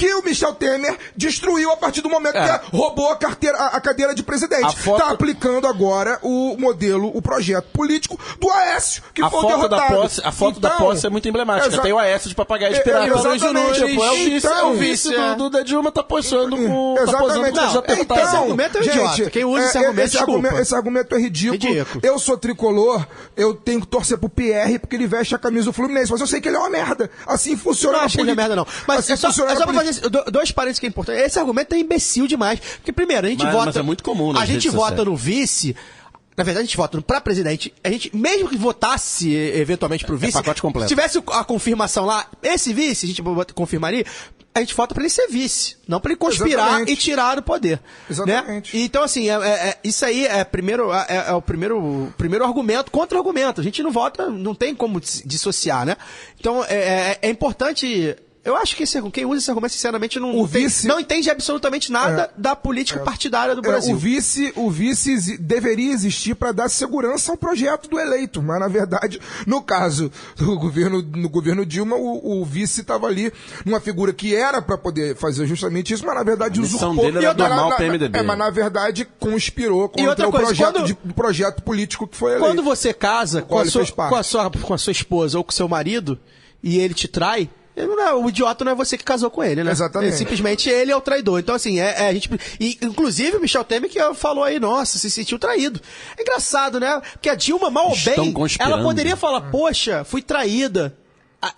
que o Michel Temer destruiu a partir do momento que roubou a cadeira de presidente. Está aplicando agora o modelo, o projeto político do Aécio, que foi derrotado. A foto da posse é muito emblemática. Tem o Aécio de papagaio de pirata. O vice da Dilma tá posando com o candidato deputado. Esse argumento é idiota. Quem usa esse argumento, esse argumento é ridículo. Eu sou tricolor, eu tenho que torcer pro PR porque ele veste a camisa do Fluminense, mas eu sei que ele é uma merda. Assim funciona. Não acho que ele é merda, não. Mas assim é só pra fazer dois parênteses que é importante. Esse argumento é imbecil demais. Porque, primeiro, a gente vota. Mas é muito comum, né? A gente vota no vice. Na verdade, a gente vota pra presidente. A gente, mesmo que votasse eventualmente pro vice, pacote completo. Se tivesse a confirmação lá, esse vice, a gente confirmaria, a gente vota pra ele ser vice, não pra ele conspirar e tirar do poder. Exatamente. Né? Então, assim, isso aí é o primeiro argumento, contra-argumento. A gente não vota, não tem como dissociar, né? Então, é importante. Eu acho que quem usa esse argumento, sinceramente, não entende absolutamente nada da política partidária do Brasil. O vice deveria existir para dar segurança ao projeto do eleito, mas, na verdade, no caso do governo Dilma, o vice estava ali numa figura que era para poder fazer justamente isso, mas, na verdade, usurpou. Mas, na verdade, conspirou contra o projeto político que foi eleito. Quando você casa com a sua esposa ou com o seu marido e ele te trai, o idiota não é você que casou com ele, né? Exatamente. Simplesmente ele é o traidor. Então, assim, a gente. E, inclusive, o Michel Temer que falou aí, nossa, se sentiu traído. É engraçado, né? Porque a Dilma, mal ou bem, ela poderia falar, poxa, fui traída.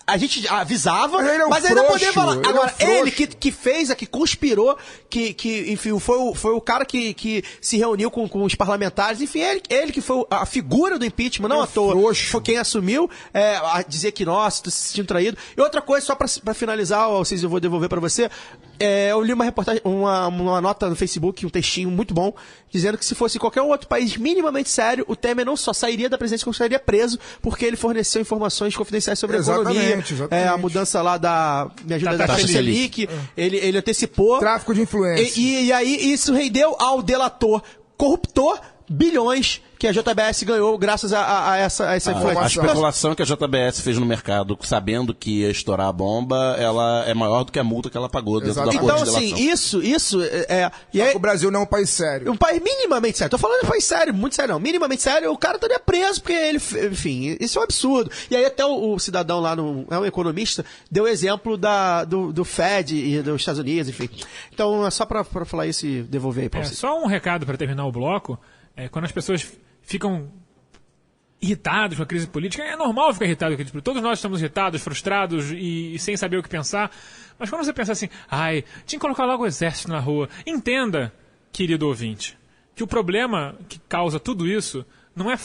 A gente avisava, mas ainda poderia falar. Agora, ele que fez, que conspirou, enfim, foi o cara que se reuniu com os parlamentares, enfim, ele que foi a figura do impeachment, não à toa. Foi quem assumiu a dizer que, nossa, tô se sentindo traído. E outra coisa, só pra finalizar, eu vou devolver pra você, eu li uma reportagem, uma nota no Facebook, um textinho muito bom, dizendo que se fosse qualquer outro país minimamente sério, o Temer não só sairia da presidência, como sairia preso, porque ele forneceu informações confidenciais sobre a economia. Exatamente. A mudança lá da taxa Selic, ele antecipou. Tráfico de influência. E aí isso rendeu ao delator corruptor bilhões que a JBS ganhou graças a essa influência. A especulação que a JBS fez no mercado, sabendo que ia estourar a bomba, ela é maior do que a multa que ela pagou dentro da acordo de delação. Então, assim, isso o Brasil não é um país sério. Um país minimamente sério. Tô falando de um país sério, muito sério não. Minimamente sério, o cara estaria preso porque ele, enfim, isso é um absurdo. E aí até o cidadão lá, um economista, deu exemplo do Fed e dos Estados Unidos, enfim. Então, é só pra falar isso e devolver aí pra vocês. Só um recado pra terminar o bloco. Quando as pessoas ficam irritados com a crise política, é normal ficar irritado com a crise política. Todos nós estamos irritados, frustrados e sem saber o que pensar. Mas quando você pensa assim, tinha que colocar logo o exército na rua. Entenda, querido ouvinte, que o problema que causa tudo isso não é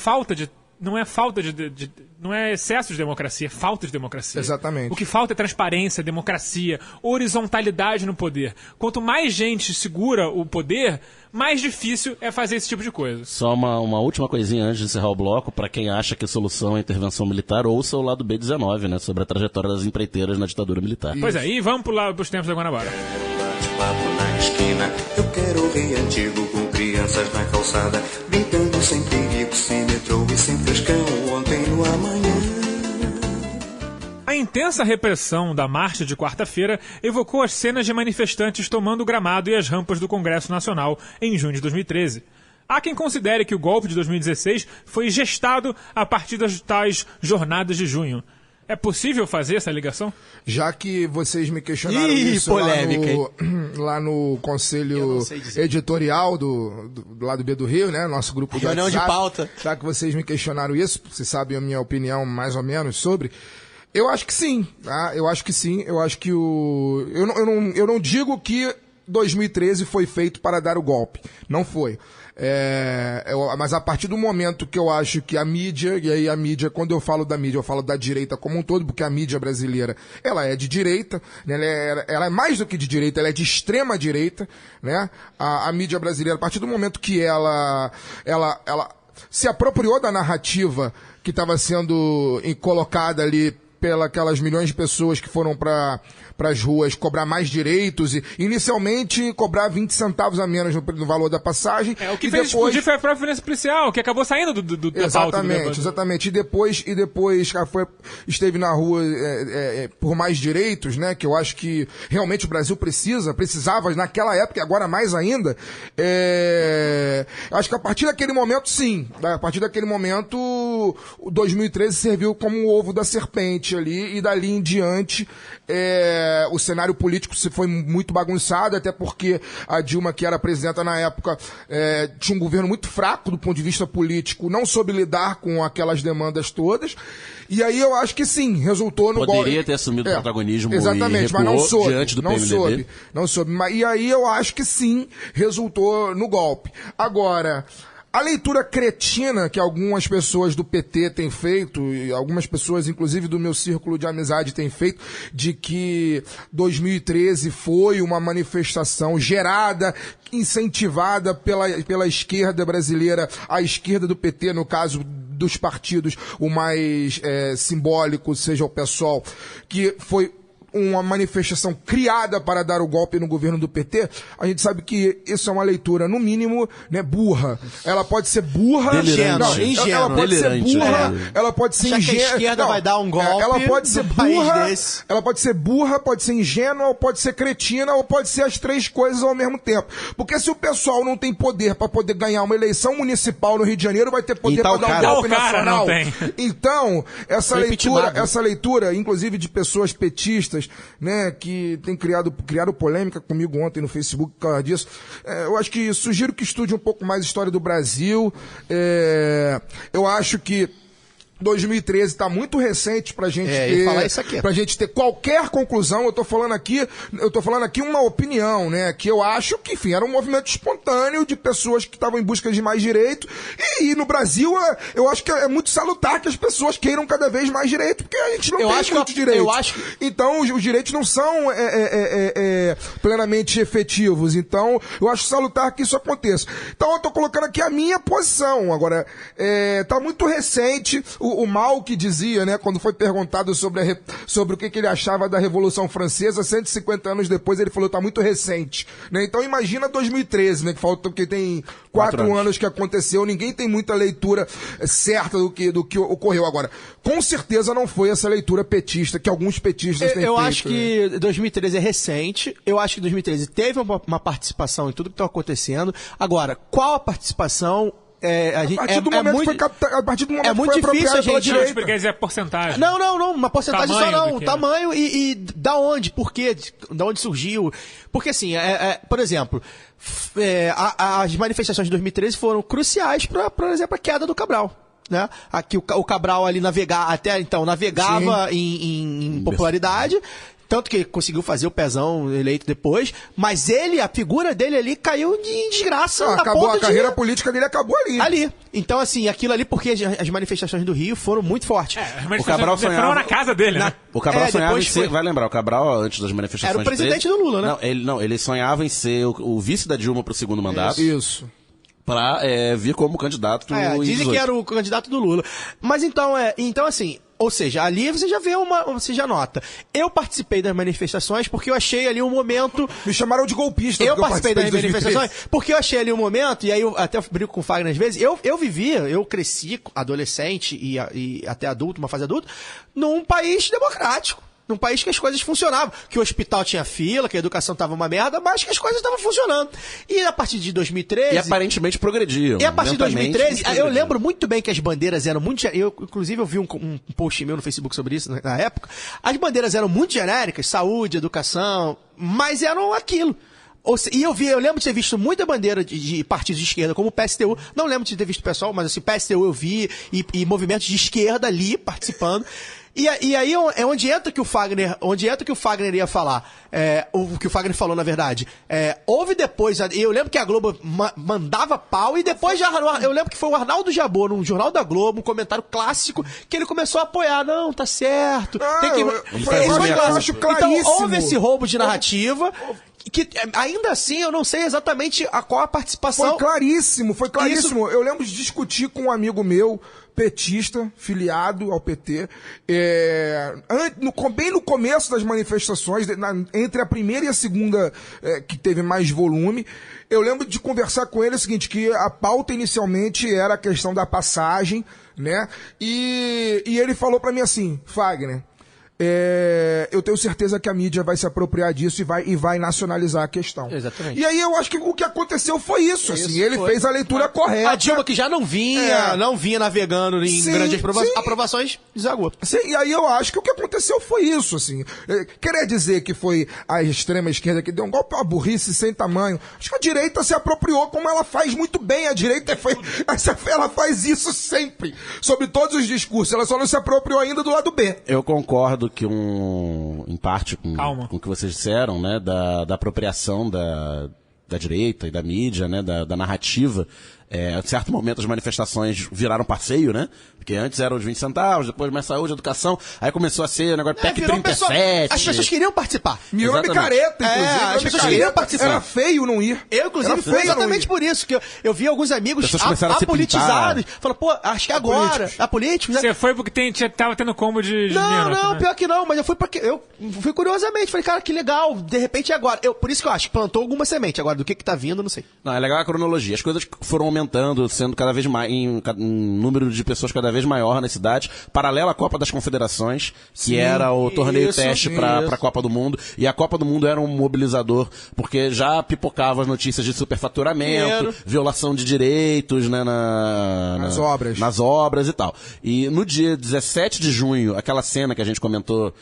não é excesso de democracia, é falta de democracia. Exatamente. O que falta é transparência, democracia, horizontalidade no poder. Quanto mais gente segura o poder, mais difícil é fazer esse tipo de coisa. Só uma última coisinha antes de encerrar o bloco, para quem acha que a solução é a intervenção militar, ouça o lado B19, né, sobre a trajetória das empreiteiras na ditadura militar. Pois é, e vamos pular pros tempos da Guanabara. Bate-papo na esquina, eu quero o Rio Antigo com crianças na calçada, brincando sem perigo, sem metrô e sem frescão, ontem no amanhã. A intensa repressão da marcha de quarta-feira evocou as cenas de manifestantes tomando o gramado e as rampas do Congresso Nacional em junho de 2013. Há quem considere que o golpe de 2016 foi gestado a partir das tais jornadas de junho. É possível fazer essa ligação? Já que vocês me questionaram isso lá no conselho editorial do lado B do Rio, né? Nosso grupo do WhatsApp. Reunião de pauta. Já que vocês me questionaram isso, vocês sabem a minha opinião mais ou menos sobre... Eu acho que sim, tá? Eu acho que sim. Eu acho que eu não digo que 2013 foi feito para dar o golpe. Não foi. Mas a partir do momento que eu acho que a mídia, e aí a mídia, quando eu falo da mídia, eu falo da direita como um todo, porque a mídia brasileira, ela é de direita, né? Ela é mais do que de direita, ela é de extrema direita, né? A mídia brasileira, a partir do momento que ela se apropriou da narrativa que estava sendo colocada ali aquelas milhões de pessoas que foram para as ruas cobrar mais direitos e inicialmente cobrar 20 centavos a menos no valor da passagem. O que fez explodir foi a própria violência policial, que acabou saindo do Exatamente. E depois esteve na rua por mais direitos, né? Que eu acho que realmente o Brasil precisava naquela época e agora mais ainda. Acho que a partir daquele momento, sim. A partir daquele momento, o 2013 serviu como o ovo da serpente ali e dali em diante o cenário político foi muito bagunçado, até porque a Dilma, que era presidenta na época, tinha um governo muito fraco do ponto de vista político, não soube lidar com aquelas demandas todas. E aí eu acho que sim, resultou no golpe. Poderia ter assumido o protagonismo exatamente, e mas não soube, diante do PMDB. Não soube. E aí eu acho que sim, resultou no golpe. Agora, a leitura cretina que algumas pessoas do PT têm feito, e algumas pessoas, inclusive do meu círculo de amizade, têm feito, de que 2013 foi uma manifestação gerada, incentivada pela esquerda brasileira, a esquerda do PT, no caso dos partidos, o mais simbólico, seja o PSOL, que foi uma manifestação criada para dar o golpe no governo do PT, a gente sabe que isso é uma leitura, no mínimo, né, burra. Ela pode ser burra... Ingênua. Ela pode ser burra, ela pode ser ingênua... a esquerda vai dar um golpe ela pode ser burra, pode ser ingênua, ou pode ser cretina, ou pode ser as três coisas ao mesmo tempo. Porque se o pessoal não tem poder para poder ganhar uma eleição municipal no Rio de Janeiro, vai ter poder para dar um golpe nacional. Então, essa leitura, inclusive de pessoas petistas, né, que tem criado polêmica comigo ontem no Facebook por causa disso. Eu acho que sugiro que estude um pouco mais a história do Brasil. Eu acho que 2013 está muito recente pra gente pra gente ter qualquer conclusão. Eu tô falando aqui uma opinião, né, que eu acho que, enfim, era um movimento espontâneo de pessoas que estavam em busca de mais direito, e no Brasil eu acho que é muito salutar que as pessoas queiram cada vez mais direito, porque a gente não tem muitos direitos. Então os direitos não são plenamente efetivos, então eu acho salutar que isso aconteça. Então eu tô colocando aqui a minha posição. Agora, tá muito recente. O Mal que dizia, né, quando foi perguntado sobre o que ele achava da Revolução Francesa, 150 anos depois ele falou, tá muito recente, né? Então imagina 2013, né, que tem 4 anos que aconteceu, ninguém tem muita leitura certa do que ocorreu agora. Com certeza não foi essa leitura petista que alguns petistas têm feito. Eu acho que 2013 é recente, eu acho que 2013 teve uma participação em tudo que está acontecendo. Agora, qual a participação? A partir do momento que foi difícil a gente quer dizer porcentagem. Não, uma porcentagem tamanho só não, o tamanho e da onde, por quê, da onde surgiu. Porque assim, por exemplo, as manifestações de 2013 foram cruciais para, por exemplo, a queda do Cabral. Né? Aqui o Cabral ali navegava em popularidade. Tanto que conseguiu fazer o pezão eleito depois, mas a figura dele ali caiu em desgraça. A carreira política dele acabou ali. Então, assim, aquilo ali, porque as manifestações do Rio foram muito fortes. O Cabral sonhava na casa dele, né? O Cabral sonhava em ser, vai lembrar, o Cabral, antes das manifestações... Era o presidente do Lula, né? Ele sonhava em ser o vice da Dilma pro segundo mandato. Isso. Pra vir como candidato em dizem 18. que era o candidato do Lula. Mas então assim... Ou seja, ali você já vê você já nota. Eu participei das manifestações porque eu achei ali um momento... Me chamaram de golpista. Eu participei das manifestações porque eu achei ali um momento, e aí eu até brinco com o Fagner às vezes, eu cresci adolescente e até adulto, uma fase adulta, num país democrático. Num país que as coisas funcionavam, que o hospital tinha fila, que a educação estava uma merda, mas que as coisas estavam funcionando. E a partir de 2013... E aparentemente progrediam. E a partir de 2013, eu lembro muito bem que as bandeiras eram muito... Inclusive eu vi um post meu no Facebook sobre isso na época. As bandeiras eram muito genéricas, saúde, educação, mas eram aquilo. E eu lembro de ter visto muita bandeira de partidos de esquerda, como o PSTU. Não lembro de ter visto o pessoal, mas assim, PSTU eu vi, e movimentos de esquerda ali participando. E aí é onde entra que o Fagner ia falar. O que o Fagner falou, na verdade. Houve depois... Eu lembro que a Globo mandava pau, e depois eu lembro que foi o Arnaldo Jabor, num jornal da Globo, um comentário clássico, que ele começou a apoiar. Não, tá certo. Tem que... Eu acho claríssimo. Então houve esse roubo de narrativa, que ainda assim eu não sei exatamente qual a participação. Foi claríssimo. Eu lembro de discutir com um amigo meu, petista, filiado ao PT, bem no começo das manifestações, entre a primeira e a segunda, que teve mais volume. Eu lembro de conversar com ele o seguinte, que a pauta inicialmente era a questão da passagem, né? E ele falou pra mim assim, Fagner, eu tenho certeza que a mídia vai se apropriar disso e vai nacionalizar a questão. Exatamente. E aí eu acho que o que aconteceu foi isso. Assim, ele fez a leitura correta. A Dilma, que já não vinha navegando em grandes aprovações, desagou. Sim, e aí eu acho que o que aconteceu foi isso, assim. Querer dizer que foi a extrema esquerda que deu um golpe, uma burrice sem tamanho. Acho que a direita se apropriou, como ela faz muito bem. A direita ela faz isso sempre, sobre todos os discursos. Ela só não se apropriou ainda do lado B. Eu concordo que em parte com o que vocês disseram, né, da apropriação da direita e da mídia, né, da narrativa. Em certo momento as manifestações viraram passeio, né? Porque antes eram os 20 centavos, depois mais saúde, educação, aí começou a ser negócio PEC 37. As pessoas queriam participar. Virou uma picareta, inclusive. As pessoas queriam participar. Era feio não ir. Eu, inclusive, fui exatamente por isso, que eu vi alguns amigos apolitizados. Falaram, pô, acho que agora, apolíticos. Você foi porque tava tendo combo de Não, pior que não, mas eu fui curiosamente, falei, cara, que legal, de repente é agora. Por isso que eu acho que plantou alguma semente, agora do que tá vindo, não sei. Não, é legal a cronologia, as coisas foram aumentando, sendo cada vez mais, em número de pessoas cada vez maior na cidade, paralela à Copa das Confederações, que era o torneio teste para a Copa do Mundo, e a Copa do Mundo era um mobilizador, porque já pipocava as notícias de superfaturamento, violação de direitos, né, nas obras e tal. E no dia 17 de junho, aquela cena que a gente comentou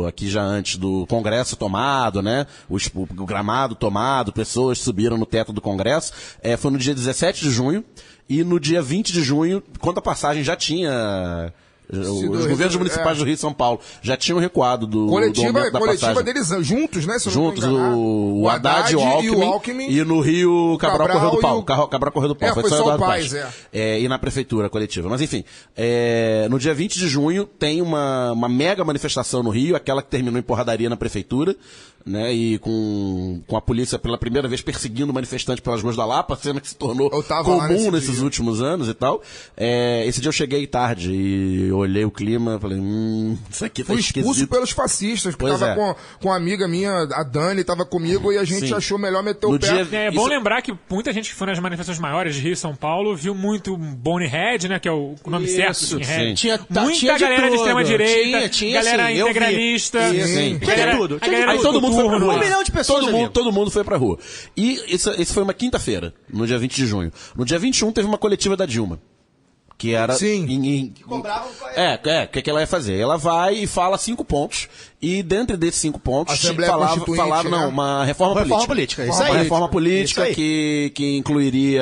aqui já antes, do Congresso tomado, né, o gramado tomado, pessoas subiram no teto do Congresso, foi no dia 17 de junho, e no dia 20 de junho, quando a passagem já tinha... Os governos municipais do Rio e São Paulo já tinham recuado do aumento da coletiva passagem. Deles juntos, né? Juntos, o Haddad e o Alckmin. E no Rio, Cabral correu do pau. Cabral correu do pau. Foi só o Paz, e na prefeitura coletiva. Mas enfim, no dia 20 de junho tem uma mega manifestação no Rio, aquela que terminou em porradaria na prefeitura, né? E com a polícia pela primeira vez perseguindo manifestantes pelas ruas da Lapa, cena que se tornou comum nesses últimos anos e tal. Esse dia eu cheguei tarde e olhei o clima, falei, isso aqui tá esquisito. Fui expulso pelos fascistas, porque tava com uma amiga minha, a Dani, tava comigo, e a gente achou melhor meter o pé. É bom lembrar que muita gente que foi nas manifestações maiores de Rio e São Paulo viu muito Bonehead, né, que é o nome certo. Muita galera de extrema-direita, galera integralista. Tinha tudo. Aí todo mundo foi pra rua. 1 milhão de pessoas. Todo mundo foi pra rua. E esse foi uma quinta-feira, no dia 20 de junho. No dia 21 teve uma coletiva da Dilma. Que era... Que cobravam... o que ela ia fazer? Ela vai e fala 5 pontos, e dentro desses 5 pontos falava uma reforma política. Isso aí. Uma reforma política que incluiria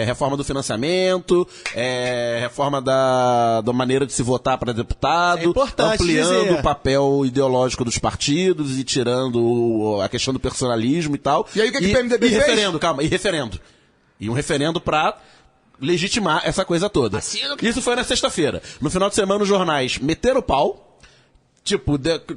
reforma do financiamento, reforma da maneira de se votar para deputado, ampliando o papel ideológico dos partidos e tirando a questão do personalismo e tal. E aí o que o PMDB fez? Referendo. E um referendo para legitimar essa coisa toda. Isso foi na sexta-feira. No final de semana, os jornais meteram o pau,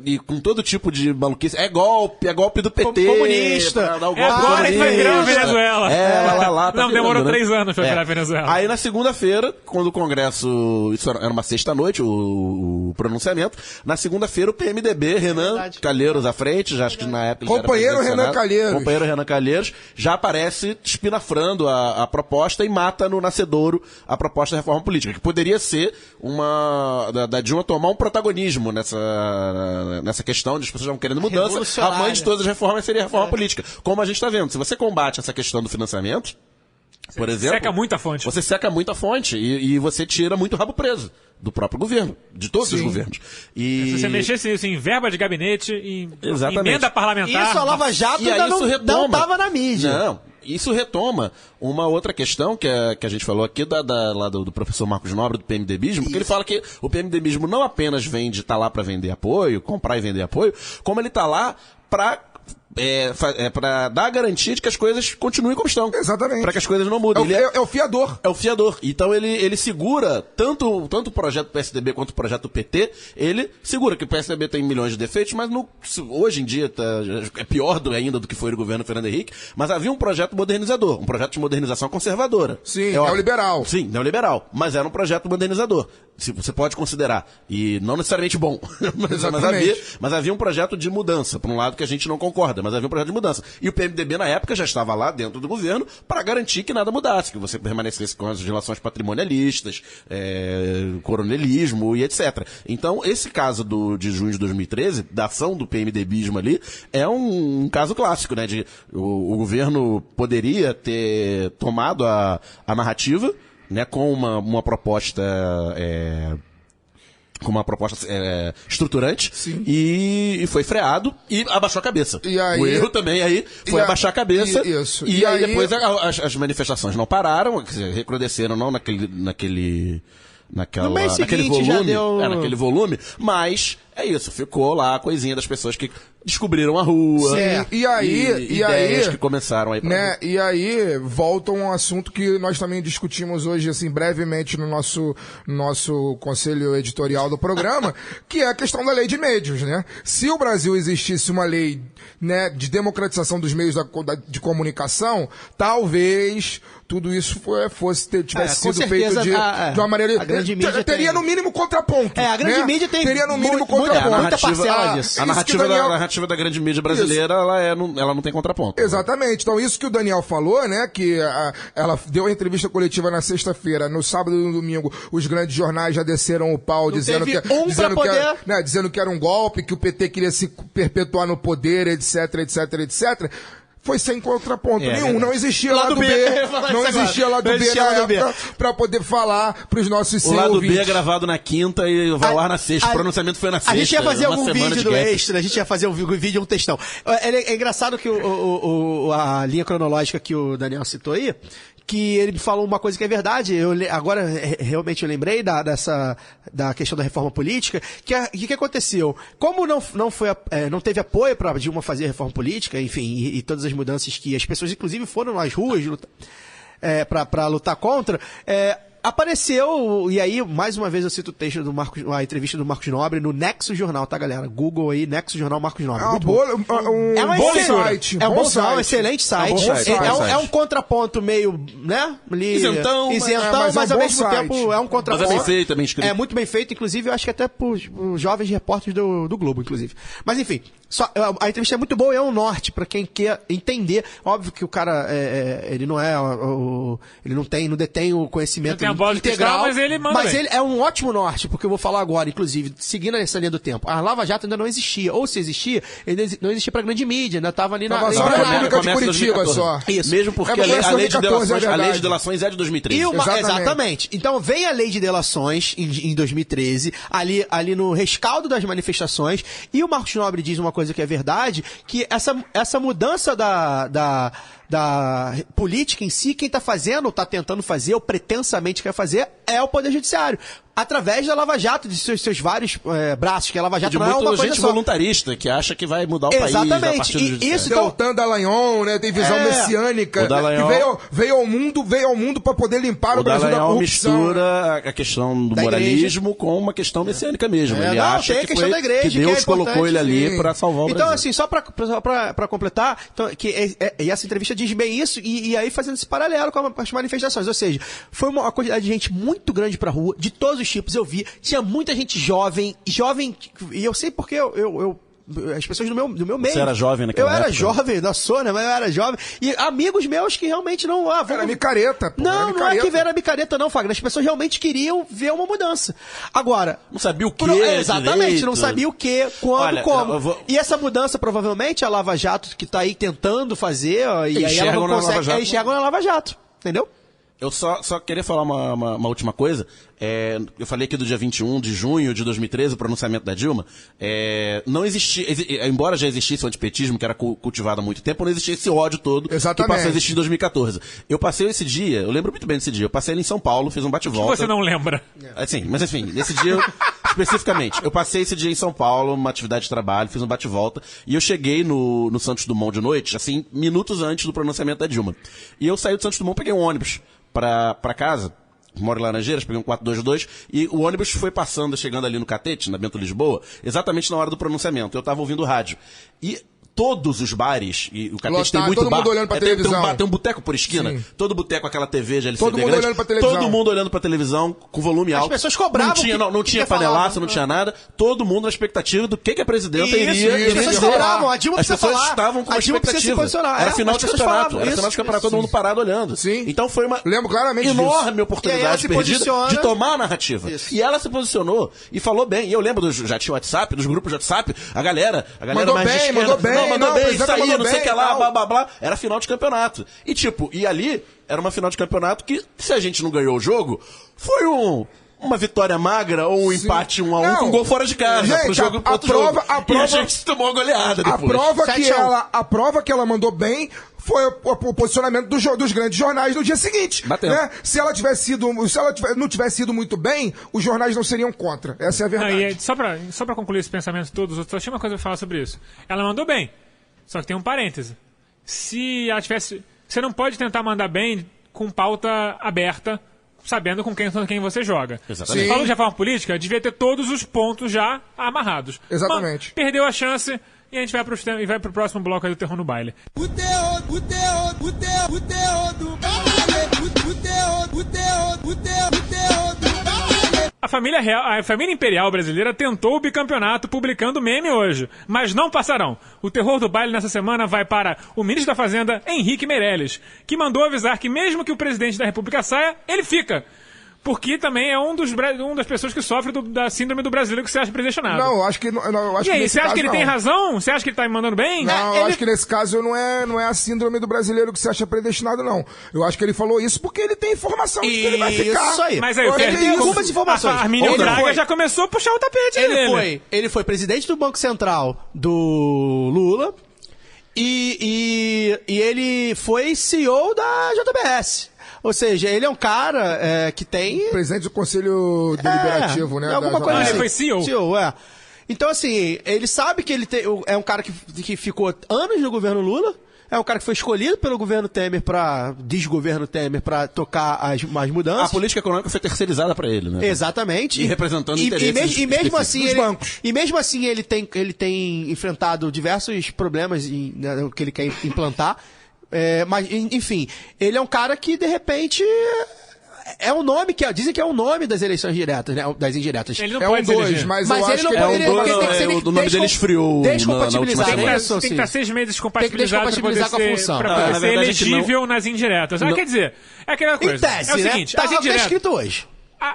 e com todo tipo de maluquice. É golpe do PT. Comunista. Agora que vai virar a Venezuela. Não, demorou 3 anos pra virar a Venezuela. Aí na segunda-feira, quando o Congresso, isso era uma sexta-noite, o pronunciamento, na segunda-feira o PMDB, Renan Calheiros à frente, já acho que na época... Companheiro Renan Calheiros, já aparece espinafrando a proposta e mata no nascedouro a proposta da reforma política, que poderia ser da Dilma tomar um protagonismo nessa questão de as pessoas estavam querendo mudança. A mãe de todas as reformas seria a reforma política. Como a gente está vendo, se você combate essa questão do financiamento, por exemplo... Seca muito a fonte. Você seca muito a fonte e você tira muito rabo preso do próprio governo, de todos os governos. Se você mexesse isso em verba de gabinete, em emenda parlamentar... Isso a Lava Jato ainda não estava na mídia. Não. Isso retoma uma outra questão que a gente falou aqui lá do professor Marcos Nobre, do PMDBismo, porque ele fala que o PMDBismo não apenas vem de estar lá para vender apoio, comprar e vender apoio, como ele está lá para pra dar a garantia de que as coisas continuem como estão. Exatamente. Pra que as coisas não mudem. É o fiador. É o fiador. Então ele segura tanto o projeto do PSDB quanto o projeto do PT, ele segura que o PSDB tem milhões de defeitos, mas hoje em dia é pior ainda do que foi o governo Fernando Henrique, mas havia um projeto modernizador, um projeto de modernização conservadora. Sim, neoliberal. Sim, neoliberal, mas era um projeto modernizador. Você pode considerar. E não necessariamente bom. mas havia um projeto de mudança. Por um lado que a gente não concorda, mas havia um projeto de mudança. E o PMDB, na época, já estava lá dentro do governo para garantir que nada mudasse, que você permanecesse com as relações patrimonialistas, coronelismo e etc. Então, esse caso de junho de 2013, da ação do PMDBismo ali, é um caso clássico, né? O governo poderia ter tomado a narrativa, né, com uma proposta estruturante. Sim. E foi freado e abaixou a cabeça. E aí, o erro também aí foi abaixar a cabeça. Isso. E aí depois as manifestações não pararam, quer dizer, recrudesceram não naquele volume, mas é isso, ficou lá a coisinha das pessoas que descobriram a rua. Sim, e ideias que começaram aí. Né, e aí volta um assunto que nós também discutimos hoje, assim, brevemente no nosso conselho editorial do programa, que é a questão da lei de médios, né? Se o Brasil existisse uma lei, né, de democratização dos meios de comunicação, talvez tudo isso tivesse sido feito de uma maneira... A grande mídia teria no mínimo contraponto. A grande mídia tem... Teria no mínimo contraponto. Muita parcela disso. A narrativa da grande mídia brasileira, ela não tem contraponto. Exatamente. Então, isso que o Daniel falou, né, que ela deu a entrevista coletiva na sexta-feira, no sábado e no domingo, os grandes jornais já desceram o pau, dizendo que era um golpe, que o PT queria se perpetuar no poder, etc, etc, etc. Foi sem contraponto nenhum. Não existia lado B. Não existia lado B na época pra poder falar pros nossos ouvintes. O lado B é gravado na quinta e vai ao ar na sexta. O pronunciamento foi na sexta. A gente ia fazer algum vídeo do extra, a gente ia fazer um vídeo, um textão. É engraçado que a linha cronológica que o Daniel citou aí, que ele falou uma coisa que é verdade. Agora, realmente, eu lembrei da questão da reforma política, que aconteceu? Como não teve apoio para Dilma fazer a reforma política, enfim, e todas as mudanças que as pessoas, inclusive, foram nas ruas para lutar contra, apareceu, e aí, mais uma vez eu cito o texto a entrevista do Marcos Nobre no Nexo Jornal, tá, galera? Google aí, Nexo Jornal Marcos Nobre. É um bom site. É um excelente site. É um contraponto meio, né? Isentão, mas ao mesmo tempo é um contraponto. Mas é bem feito, também escrito. É muito bem feito, inclusive, eu acho que até por jovens repórteres do Globo, inclusive. Mas enfim, a entrevista é muito boa e é um norte pra quem quer entender. Óbvio que o cara, ele não não detém o conhecimento integral, mas ele manda mas ele é um ótimo norte, porque eu vou falar agora, inclusive, seguindo essa linha do tempo. A Lava Jato ainda não existia, ou se existia, ele não existia pra grande mídia, ainda tava ali na República de Curitiba só. Isso. Mesmo porque a lei de delações é de 2013. Exatamente. Então vem a lei de delações em 2013, ali no rescaldo das manifestações, e o Marcos Nobre diz uma coisa que é verdade, que essa mudança da política em si, quem está fazendo, ou está tentando fazer, ou pretensamente quer fazer, é o Poder Judiciário. Através da Lava Jato, de seus vários braços, que a Lava Jato não é uma coisa gente só. Voluntarista, que acha que vai mudar o país a partir do judiciário. Isso, então, o Dallagnol, né, tem visão messiânica, que veio ao mundo para poder limpar o Brasil da corrupção. Mistura a questão do moralismo com uma questão messiânica mesmo. Ele acha que Deus colocou ele ali para salvar o Brasil. Então, assim, só para completar, então, e essa entrevista diz bem isso, e aí fazendo esse paralelo com as manifestações. Ou seja, foi uma quantidade de gente muito grande pra rua, de todos os tipos, eu vi. Tinha muita gente jovem, e eu sei porque as pessoas do meu meio. Você era jovem naquela época? Eu era jovem, não sou, né? Mas eu era jovem. E amigos meus que realmente não... Era micareta, pô. Não é que era micareta, não, Fagner. As pessoas realmente queriam ver uma mudança. Agora... Não sabia o que, exatamente, não sabia o que, quando, como. E essa mudança, provavelmente, a Lava Jato, que tá aí tentando fazer, e aí ela não consegue... Enxergam na Lava Jato, entendeu? Eu só queria falar uma última coisa. eu falei aqui do dia 21 de junho de 2013, o pronunciamento da Dilma, não existia, embora já existisse o antipetismo, que era cultivado há muito tempo, não existia esse ódio todo que passou a existir em 2014. Eu passei esse dia, eu lembro muito bem desse dia, eu passei ali em São Paulo, fiz um bate-volta. Você não lembra? Assim, mas enfim, nesse dia, especificamente, eu passei esse dia em São Paulo, uma atividade de trabalho, fiz um bate-volta, e eu cheguei no Santos Dumont de noite, assim, minutos antes do pronunciamento da Dilma. E eu saí do Santos Dumont, peguei um ônibus pra casa, moro em Laranjeiras, peguei um 422, e o ônibus foi passando, chegando ali no Catete, na Bento Lisboa, exatamente na hora do pronunciamento. Eu tava ouvindo o rádio. E todos os bares, e o Catete tem muito todo bar. Mundo olhando pra televisão. Tem um boteco por esquina, Sim. todo boteco aquela TV de LCD Todo mundo grande, olhando pra televisão. todo mundo olhando pra televisão, com volume alto. As pessoas cobravam. Não tinha panelaço, não tinha nada. Todo mundo na expectativa do que a presidenta iria As pessoas dizer. cobravam. A Dilma As precisa pessoas falar. estavam com uma A Dilma precisa se expectativa. posicionar. Era final as de pessoas campeonato. falavam Era isso. final de campeonato, todo mundo parado olhando. Sim. Então foi uma Lembro claramente enorme E aí oportunidade ela se perdida posiciona. de tomar a narrativa. Isso. E ela se posicionou e falou bem. E eu lembro já tinha WhatsApp, dos grupos de WhatsApp, a galera Mandou mais bem, de esquerda, mandou bem, mandou não, bem, presidente isso aí, mandou não sei o bem, que lá, tal. blá, blá, blá. Era final de campeonato. E ali, era uma final de campeonato que, se a gente não ganhou o jogo, foi uma vitória magra ou um empate 1-1 Não. com gol fora de casa. Gente, Pro jogo, a outro prova- jogo. a prova- E a gente tomou a goleada A depois. prova que ela mandou bem foi o posicionamento dos grandes jornais no dia seguinte. Bateu. Né? Se ela não tivesse ido muito bem, os jornais não seriam contra. Essa é a Não, verdade. e só pra concluir esse pensamento todo, só tinha uma coisa pra falar sobre isso. Ela mandou bem, só que tem um parêntese. Se ela tivesse... Você não pode tentar mandar bem com pauta aberta, sabendo com quem você joga. Exatamente. Você falou de reforma política, devia ter todos os pontos já amarrados. Exatamente. Mas perdeu a chance e a gente vai pro próximo bloco aí do Terror no Baile. O teor do baile. O teor do baile. A família imperial brasileira tentou o bicampeonato publicando meme hoje, mas não passarão. O terror do baile nessa semana vai para o ministro da Fazenda, Henrique Meirelles, que mandou avisar que mesmo que o presidente da República saia, ele fica. Porque também é um das pessoas que sofre da síndrome do brasileiro que se acha predestinado. Não, eu acho que... Eu acho E que aí, nesse você acha caso, que ele não. tem razão? Você acha que ele tá me mandando bem? Não, eu acho que nesse caso não é a síndrome do brasileiro que se acha predestinado, não. Eu acho que ele falou isso porque ele tem informação de que ele vai ficar. Isso aí. Mas aí, Ele Fer, tem algumas informações. A Arminio Ele Braga foi- já começou a puxar o tapete dele. Ele foi presidente do Banco Central do Lula e ele foi CEO da JBS. Ou seja, ele é um cara que tem... Presidente do Conselho Deliberativo, né? Alguma da coisa Ah, assim. ele foi CEO. CEO, é. Então, assim, ele sabe que ele é um cara que ficou anos no governo Lula, é um cara que foi escolhido pelo governo Temer desgoverno Temer, pra tocar as mudanças. A política econômica foi terceirada para ele, né? Exatamente. E representando interesses e mesmo assim dos ele, bancos. E mesmo assim ele tem enfrentado diversos problemas que ele quer implantar. Mas, enfim, ele é um cara que, de repente, é um nome dizem que é o nome das eleições diretas, né? Das indiretas. Ele não É pode um 2, eleger. mas Mas eu ele acho não que poderia... dois, porque tem que ser o nome dele esfriou descompatibilizado, na última é semana. isso, Tem que assim. estar 6 meses Tem que descompatibilizado pra poder descompatibilizar com a ser, função. pra Ah, poder na ser verdade, é que elegível nas indiretas. não- Quer dizer, é aquela coisa. Em tese, é o né? seguinte, Tá as indiretas... escrito hoje.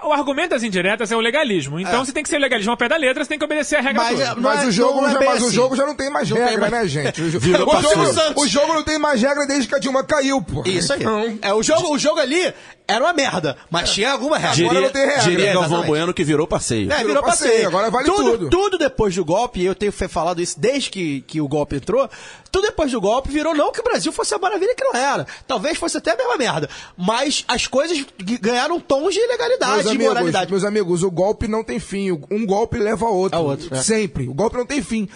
O argumento das indiretas é o legalismo. Então, se tem que ser legalismo ao pé da letra, você tem que obedecer a regra toda. Mas o jogo não é bem mas o assim. jogo já não tem mais regra, né, gente? Virou parceiro. O jogo não tem mais regra desde que a Dilma caiu, pô. Isso aí. Então, O jogo ali era uma merda, mas tinha alguma regra. Agora não tem regra. Diria Galvão Exatamente. Bueno que virou passeio. Virou passeio. Agora vale tudo. Tudo depois do golpe, e eu tenho falado isso desde que o golpe entrou, tudo depois do golpe virou não que o Brasil fosse a maravilha que não era. Talvez fosse até a mesma merda. Mas as coisas ganharam tons de ilegalidade, de imoralidade. Meus amigos, o golpe não tem fim. Um golpe leva a outro. A outro, é. Sempre. O golpe não tem fim.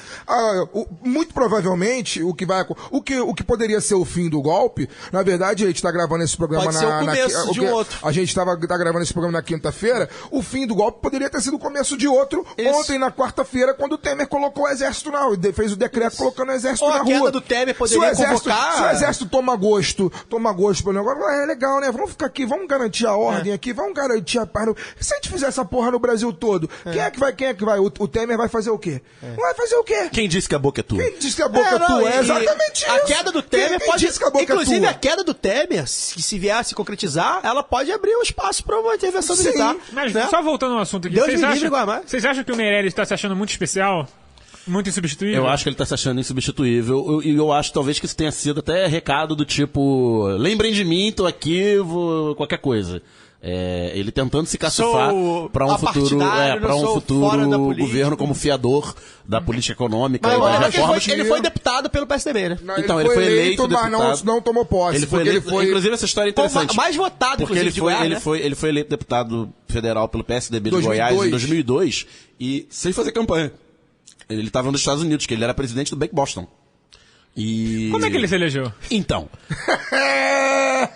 Muito provavelmente, o que poderia ser o fim do golpe, na verdade, a gente está gravando esse programa Pode ser o começo de um outro. A gente tá gravando esse programa na quinta-feira. O fim do golpe poderia ter sido o começo de outro Isso. ontem, na quarta-feira, quando o Temer colocou o exército fez o decreto colocando o exército Ou na a rua. queda do Temer poderia convocar... Se o exército toma gosto pelo negócio, é legal, né? Vamos ficar aqui, vamos garantir a ordem aqui, vamos garantir a paz. Se a gente fizer essa porra no Brasil todo, quem é que vai? O Temer vai fazer o quê? Não vai fazer o quê? Quem disse que a boca é tua? Quem disse que a boca é tua? É exatamente A isso. queda do Temer Quem pode... disse que a boca Inclusive, é a tua? queda do Temer, se vier a se concretizar, ela pode abrir um espaço para uma intervenção Sim. militar. Mas né? só voltando ao assunto aqui, Deus me livre, Guamá. vocês acham que o Meirelles está se achando muito especial? Muito insubstituível? Eu acho que ele tá se achando insubstituível. E eu acho talvez que isso tenha sido até recado do tipo: lembrem de mim, tô aqui, qualquer coisa. ele tentando se cacifar Sou para um futuro, apartidário, para não um sou futuro fora da política. governo como fiador da política econômica Mas e das lembra que reformas. ele foi deputado pelo PSDB, né? Não, Então, ele foi eleito mas deputado. não tomou posse. Ele foi porque eleito, inclusive essa história é Foi interessante. mais votado, porque inclusive, ele de foi, Goiás, ele né? foi, ele foi eleito deputado federal pelo PSDB de 2002. Goiás em 2002 e sem fazer campanha. Ele estava nos Estados Unidos, que ele era presidente do Bank Boston. E... Como é que ele se elegeu? Então,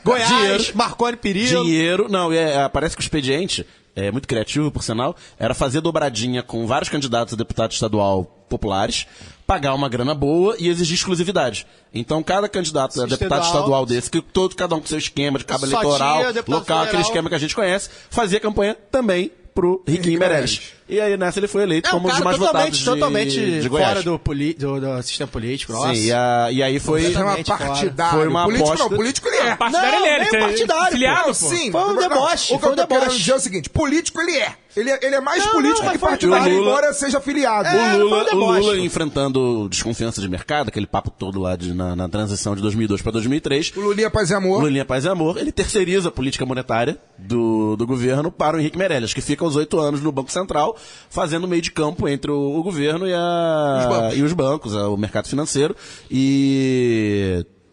Goiás, Dinheiro. Marconi Perillo. dinheiro... Não, parece que o expediente, muito criativo, por sinal, era fazer dobradinha com vários candidatos a deputado estadual populares, pagar uma grana boa e exigir exclusividade. Então, cada candidato a deputado estadual desse, cada um com seu esquema de cabo Só eleitoral, tinha deputado local, aquele federal. esquema que a gente conhece, fazia campanha também pro Riquinho Meirelles. E aí, nessa, ele foi eleito como um dos mais votados totalmente de Goiás. fora do sistema político. Nossa. Sim, e aí foi... Chama Totalmente fora. partidário. Foi uma político aposta- não, político ele é. Partidário Não, ele é, nem ele é partidário, filiado, pô. pô. Sim, Foi um não, deboche, o que foi um eu tô querendo deboche. dizer é o seguinte, político ele é. Ele é mais Não, político não, que mas foi partidário, o Lula- embora seja filiado. É, O foi um Lula deboche. enfrentando desconfiança de mercado, aquele papo todo lá na transição de 2002 para 2003. O Lulinha Paz e Amor. Lulinha Paz e Amor, ele terceiriza a política monetária do governo para o Henrique Meirelles, que fica aos 8 anos no Banco Central, fazendo meio de campo entre o governo e os bancos, o mercado financeiro.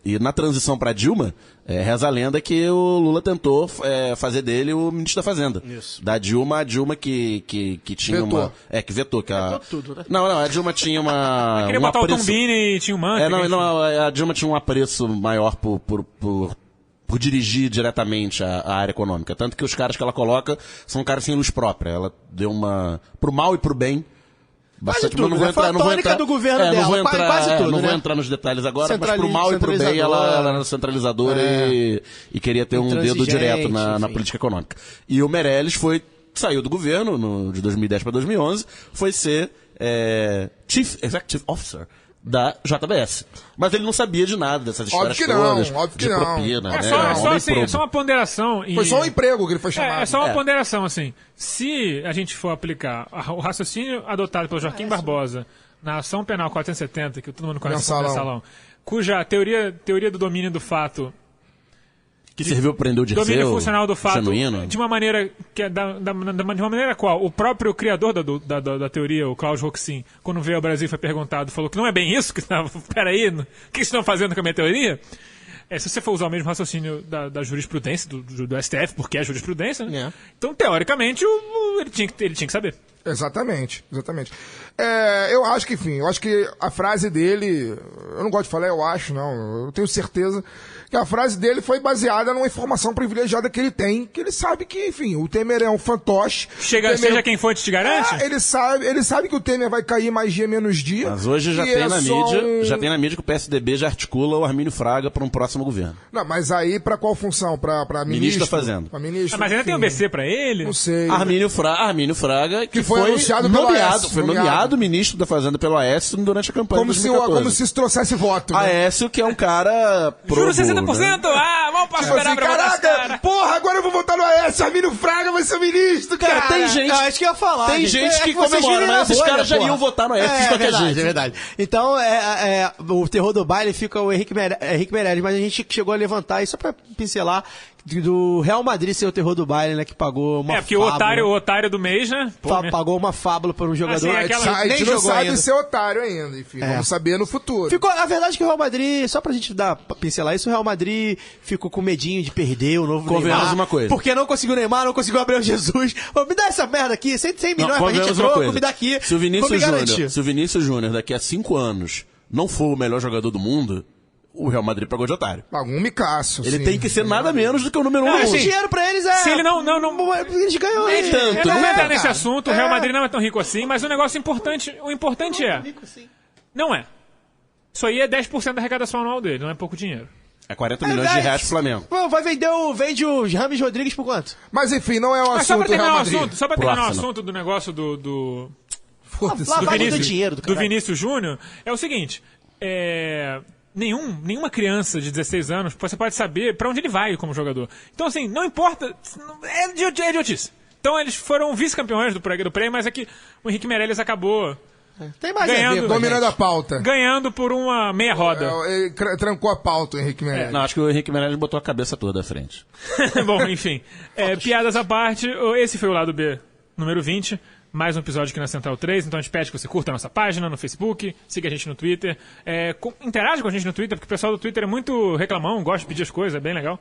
E na transição para Dilma, reza a lenda que o Lula tentou fazer dele o ministro da Fazenda. Isso. Da Dilma, a Dilma que tinha Vetou. uma... que vetou. Vetou tudo, né? Não, a Dilma tinha uma... Queria botar o Tombini e tinha um manto. a Dilma tinha um apreço maior por dirigir diretamente a área econômica. Tanto que os caras que ela coloca são caras sem luz própria. Ela deu uma... pro mal e pro bem. Bastante, tudo, não vou né? entrar, Foi a não vou tônica entrar, do governo não dela, vou entrar, quase tudo, não né? vou entrar nos detalhes agora, mas pro mal e pro bem ela era centralizadora e queria ter um dedo direto na enfim. política econômica. E o Meirelles saiu do governo de 2010 para 2011, foi ser Chief Executive Officer da JBS. Mas ele não sabia de nada dessas histórias Óbvio que não, todas, óbvio que de não. propina, É né? só, Um homem assim, probo. é só uma ponderação. E... Foi só um emprego que ele foi chamado. É só uma ponderação, assim. Se a gente for aplicar o raciocínio adotado pelo Joaquim Barbosa na ação penal 470, que todo mundo conhece como mensalão, cuja teoria do domínio do fato, Que serviu para prender o Dirceu, domínio funcional do fato, genuíno. de uma maneira que é de uma maneira qual o próprio criador da teoria, o Klaus Roxin, quando veio ao Brasil e foi perguntado, falou que não é bem isso, que peraí, o que vocês estão fazendo com a minha teoria? Se você for usar o mesmo raciocínio da jurisprudência, do STF, porque é jurisprudência, né? Então, teoricamente, ele tinha que saber. Exatamente. Eu acho que, enfim, a frase dele, eu não gosto de falar eu acho, não, eu tenho certeza que a frase dele foi baseada numa informação privilegiada que ele tem, que ele sabe que, enfim, o Temer é um fantoche. Seja quem for, te garante? Ele sabe que o Temer vai cair mais dia menos dia. Mas hoje já tem na mídia que o PSDB já articula o Armínio Fraga para um próximo governo. Não, mas aí pra qual função? Pra Ministro da Fazenda. Pra ministro, Mas ainda tem um BC pra ele? Não sei. Armínio Fraga, que foi anunciado pelo Aécio, foi nomeado ministro da Fazenda pelo Aécio durante a campanha Como de se 2014. isso trouxesse voto, né? Aécio, que é um cara probo, Juro 60%? né? Vamos para Tipo esperar assim, pra botar esse cara. caraca, porra, agora eu vou votar no Aécio, Armínio Fraga vai ser ministro, cara. Tem gente... Não, acho que eu ia falar. Tem gente que vocês comemora, vivem mas na esses bolha, caras já porra. iam votar no Aécio de qualquer jeito. É verdade. Então, o terror do baile fica o Henrique Meirelles, mas a gente chegou a levantar, e só pra pincelar, do Real Madrid ser o terror do baile, né, que pagou uma Porque fábula. o otário do mês, né? Pagou uma fábula para um jogador. Assim, aquela- A nem gente não jogou sabe ainda. ser otário ainda, enfim, vamos saber no futuro. A verdade é que o Real Madrid, só pra gente pincelar isso, o Real Madrid ficou com medinho de perder o novo Convenhamos Neymar. uma coisa. Porque não conseguiu Neymar, não conseguiu Gabriel Jesus. Pô, me dá essa merda aqui, 100 milhões pra gente convenhamos uma troco, coisa. me dá aqui. Se o vou me garantir. Vinícius Júnior daqui a 5 anos não for o melhor jogador do mundo, o Real Madrid pagou de otário. Um micaço. Ele sim. tem que ser nada menos do que o número 1 Não, do assim, mundo. Dinheiro pra eles é... Se ele não... Eles ganham Nem tanto, Eu não vou né? entrar nesse assunto, o Real Madrid não é tão rico assim, mas o negócio importante, o importante é... Não é. Isso aí é 10% da arrecadação anual dele, não é pouco dinheiro. É 40 milhões de reais pro Flamengo. Pô, vende o Rames Rodrigues por quanto? Mas enfim, não é o Mas só pra assunto do Real terminar o Madrid. assunto, só pra Pro terminar o Arsenal. assunto do negócio do Lavagem do dinheiro do caralho. Vinícius Júnior, é o seguinte, nenhuma criança de 16 anos você pode saber pra onde ele vai como jogador. Então, assim, não importa, é idiotice. Então, eles foram vice-campeões do prêmio, mas é que o Henrique Meirelles acabou Tem mais Ganhando- a ver com a Dominando a gente. pauta. Ganhando por uma meia roda. Ele trancou a pauta, o Henrique Meirelles. Não, acho que o Henrique Meirelles botou a cabeça toda à frente. Bom, enfim. Piadas à parte, esse foi o lado B número 20. Mais um episódio aqui na Central 3, então a gente pede que você curta a nossa página no Facebook, siga a gente no Twitter, interage com a gente no Twitter, porque o pessoal do Twitter é muito reclamão, gosta de pedir as coisas, é bem legal.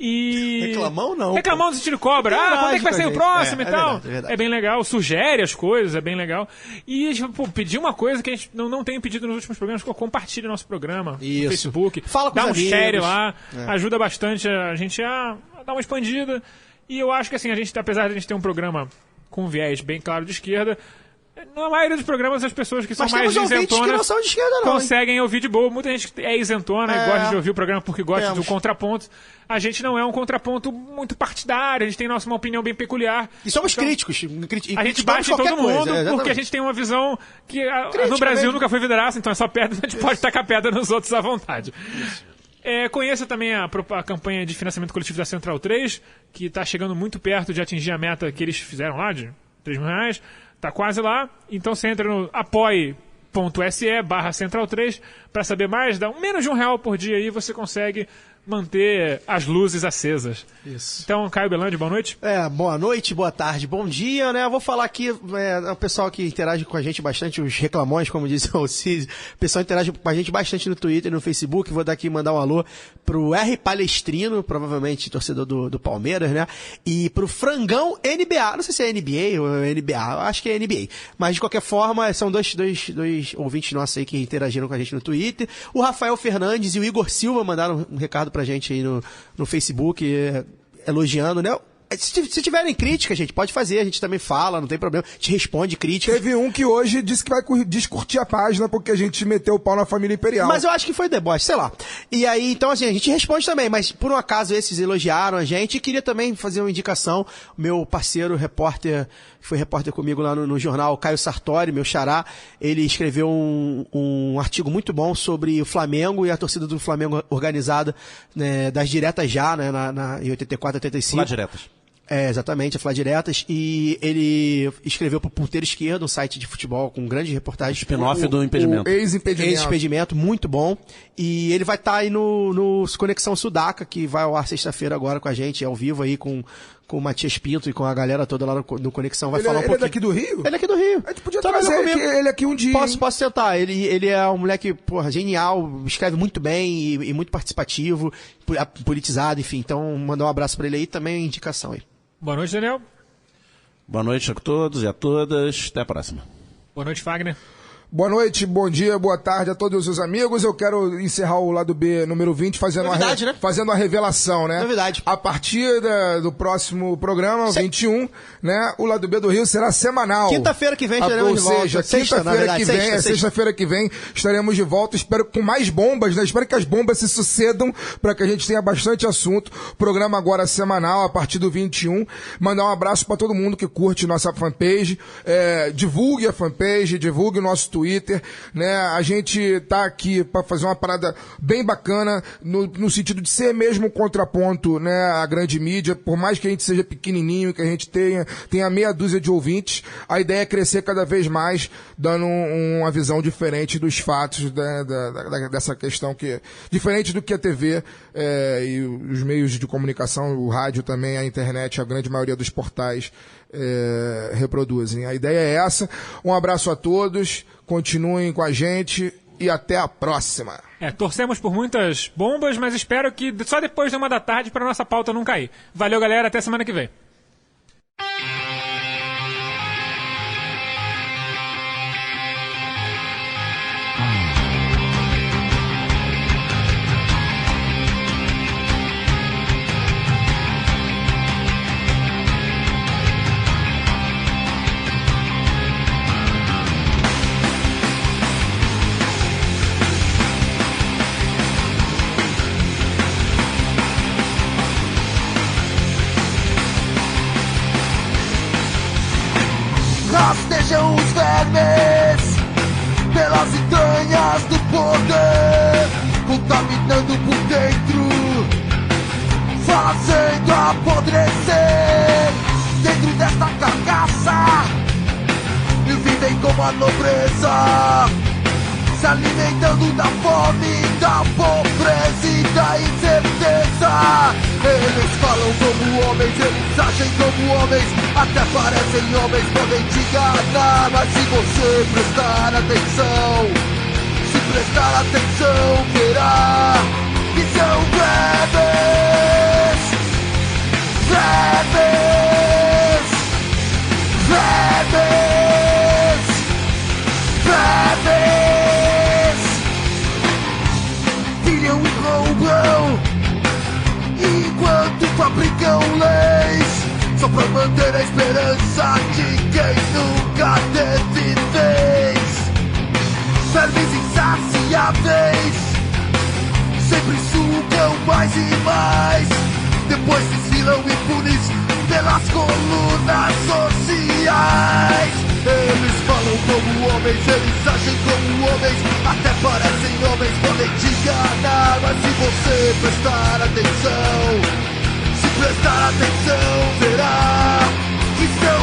E... Reclamão não, Reclamão no sentido de cobra. Quando é que vai sair o próximo e tal? É verdade. É bem legal, sugere as coisas, é bem legal. E pedir uma coisa que a gente não tem pedido nos últimos programas, que compartilhe nosso programa Isso. no Facebook. Fala com dá os um amigos. share lá, ajuda bastante a gente a dar uma expandida. E eu acho que assim, a gente, apesar de a gente ter um programa com um viés bem claro de esquerda, na maioria dos programas as pessoas que são Mas mais temos ouvintes que isentonas não são de esquerda, não. hein? conseguem ouvir de boa. Muita gente é isentona e gosta de ouvir o programa porque gosta Temos. do contraponto. A gente não é um contraponto muito partidário, a gente tem uma opinião bem peculiar. E somos Então, críticos. a gente bate em todo mundo porque a gente tem uma visão que no Brasil mesmo. nunca foi vidraça, então é só pedra, a gente pode tacar pedra nos outros à vontade. Conheça também a campanha de financiamento coletivo da Central 3, que está chegando muito perto de atingir a meta que eles fizeram lá, de R$3.000. Está quase lá. Então você entra no apoie.se/Central 3 para saber mais. Dá menos de R$1 por dia aí, você consegue manter as luzes acesas. Isso. Então, Caio Belandi, boa noite. Boa noite, boa tarde, bom dia, né? Eu vou falar aqui, o pessoal que interage com a gente bastante, os reclamões, como disse o Cid, o pessoal interage com a gente bastante no Twitter e no Facebook. Vou daqui mandar um alô pro R Palestrino, provavelmente torcedor do Palmeiras, né? E pro Frangão NBA, não sei se é NBA ou NBA, acho que é NBA. Mas de qualquer forma, são dois ouvintes nossos aí que interagiram com a gente no Twitter. O Rafael Fernandes e o Igor Silva mandaram um recado pra gente aí no Facebook, elogiando, né? Se tiverem crítica, gente, pode fazer, a gente também fala, não tem problema, a gente responde crítica. Teve um que hoje disse que vai descurtir a página porque a gente meteu o pau na família imperial. Mas eu acho que foi deboche, sei lá. E aí, então, assim, a gente responde também, mas por um acaso esses elogiaram a gente e queria também fazer uma indicação. Meu parceiro, foi repórter comigo lá no jornal, Caio Sartori, meu xará, ele escreveu um artigo muito bom sobre o Flamengo e a torcida do Flamengo organizada, né, das diretas já, né, em 84, 85. Lá diretas. Exatamente, a Flá Diretas, e ele escreveu pro Ponteiro Esquerdo, um site de futebol com grandes reportagens. Spin-off do impedimento. O ex-impedimento. Ex-impedimento, muito bom. E ele vai estar aí no Conexão Sudaca, que vai ao ar sexta-feira agora com a gente, ao vivo aí com o Matias Pinto e com a galera toda lá no Conexão. Vai falar um pouquinho. Ele é daqui do Rio? Ele é aqui do Rio. A gente podia Trabalhou trazer comigo. ele aqui um dia. Posso tentar. Ele é um moleque, genial, escreve muito bem e muito participativo, politizado, enfim. Então, mandar um abraço pra ele aí, também indicação aí. Boa noite, Daniel. Boa noite a todos e a todas. Até a próxima. Boa noite, Fagner. Boa noite, bom dia, boa tarde a todos os amigos. Eu quero encerrar o lado B número 20 fazendo uma revelação, né? Novidade. A partir do próximo programa, 21, né? O lado B do Rio será semanal. Quinta-feira que vem estaremos de volta. Ou seja, sexta-feira que vem estaremos de volta. Espero com mais bombas, né? Espero que as bombas se sucedam para que a gente tenha bastante assunto. Programa agora semanal, a partir do 21. Mandar um abraço para todo mundo que curte nossa fanpage. Divulgue a fanpage, divulgue o nosso Twitter, né? A gente tá aqui para fazer uma parada bem bacana no sentido de ser mesmo um contraponto, né, à grande mídia. Por mais que a gente seja pequenininho, que a gente tenha meia dúzia de ouvintes, a ideia é crescer cada vez mais, dando uma visão diferente dos fatos, né, dessa questão que diferente do que a TV e os meios de comunicação, o rádio também, a internet, a grande maioria dos portais reproduzem. A ideia é essa. Um abraço a todos, continuem com a gente e até a próxima. Torcemos por muitas bombas, mas espero que só depois de 1 da tarde para nossa pauta não cair. Valeu, galera, até semana que vem. Rastejam os vermes pelas entranhas do poder, contaminando por dentro, fazendo apodrecer dentro desta carcaça. E vivem como como a nobreza, se alimentando da fome, da pobreza e da incerteza. Eles falam como homens, eles agem como homens, até parecem homens, podem te enganar. Mas se você prestar atenção, se prestar atenção, verá que são bebês, bebês, bebês, bebês. Pilham e roubam enquanto fabricam leis, só pra manter a esperança de quem nunca teve vez. Vermes insaciáveis sempre sugam mais e mais, depois desfilam impunes pelas colunas sociais. Eles falam como homens, eles agem como homens, até parecem homens, podem te enganar. Mas se você prestar atenção, se prestar atenção, verá que são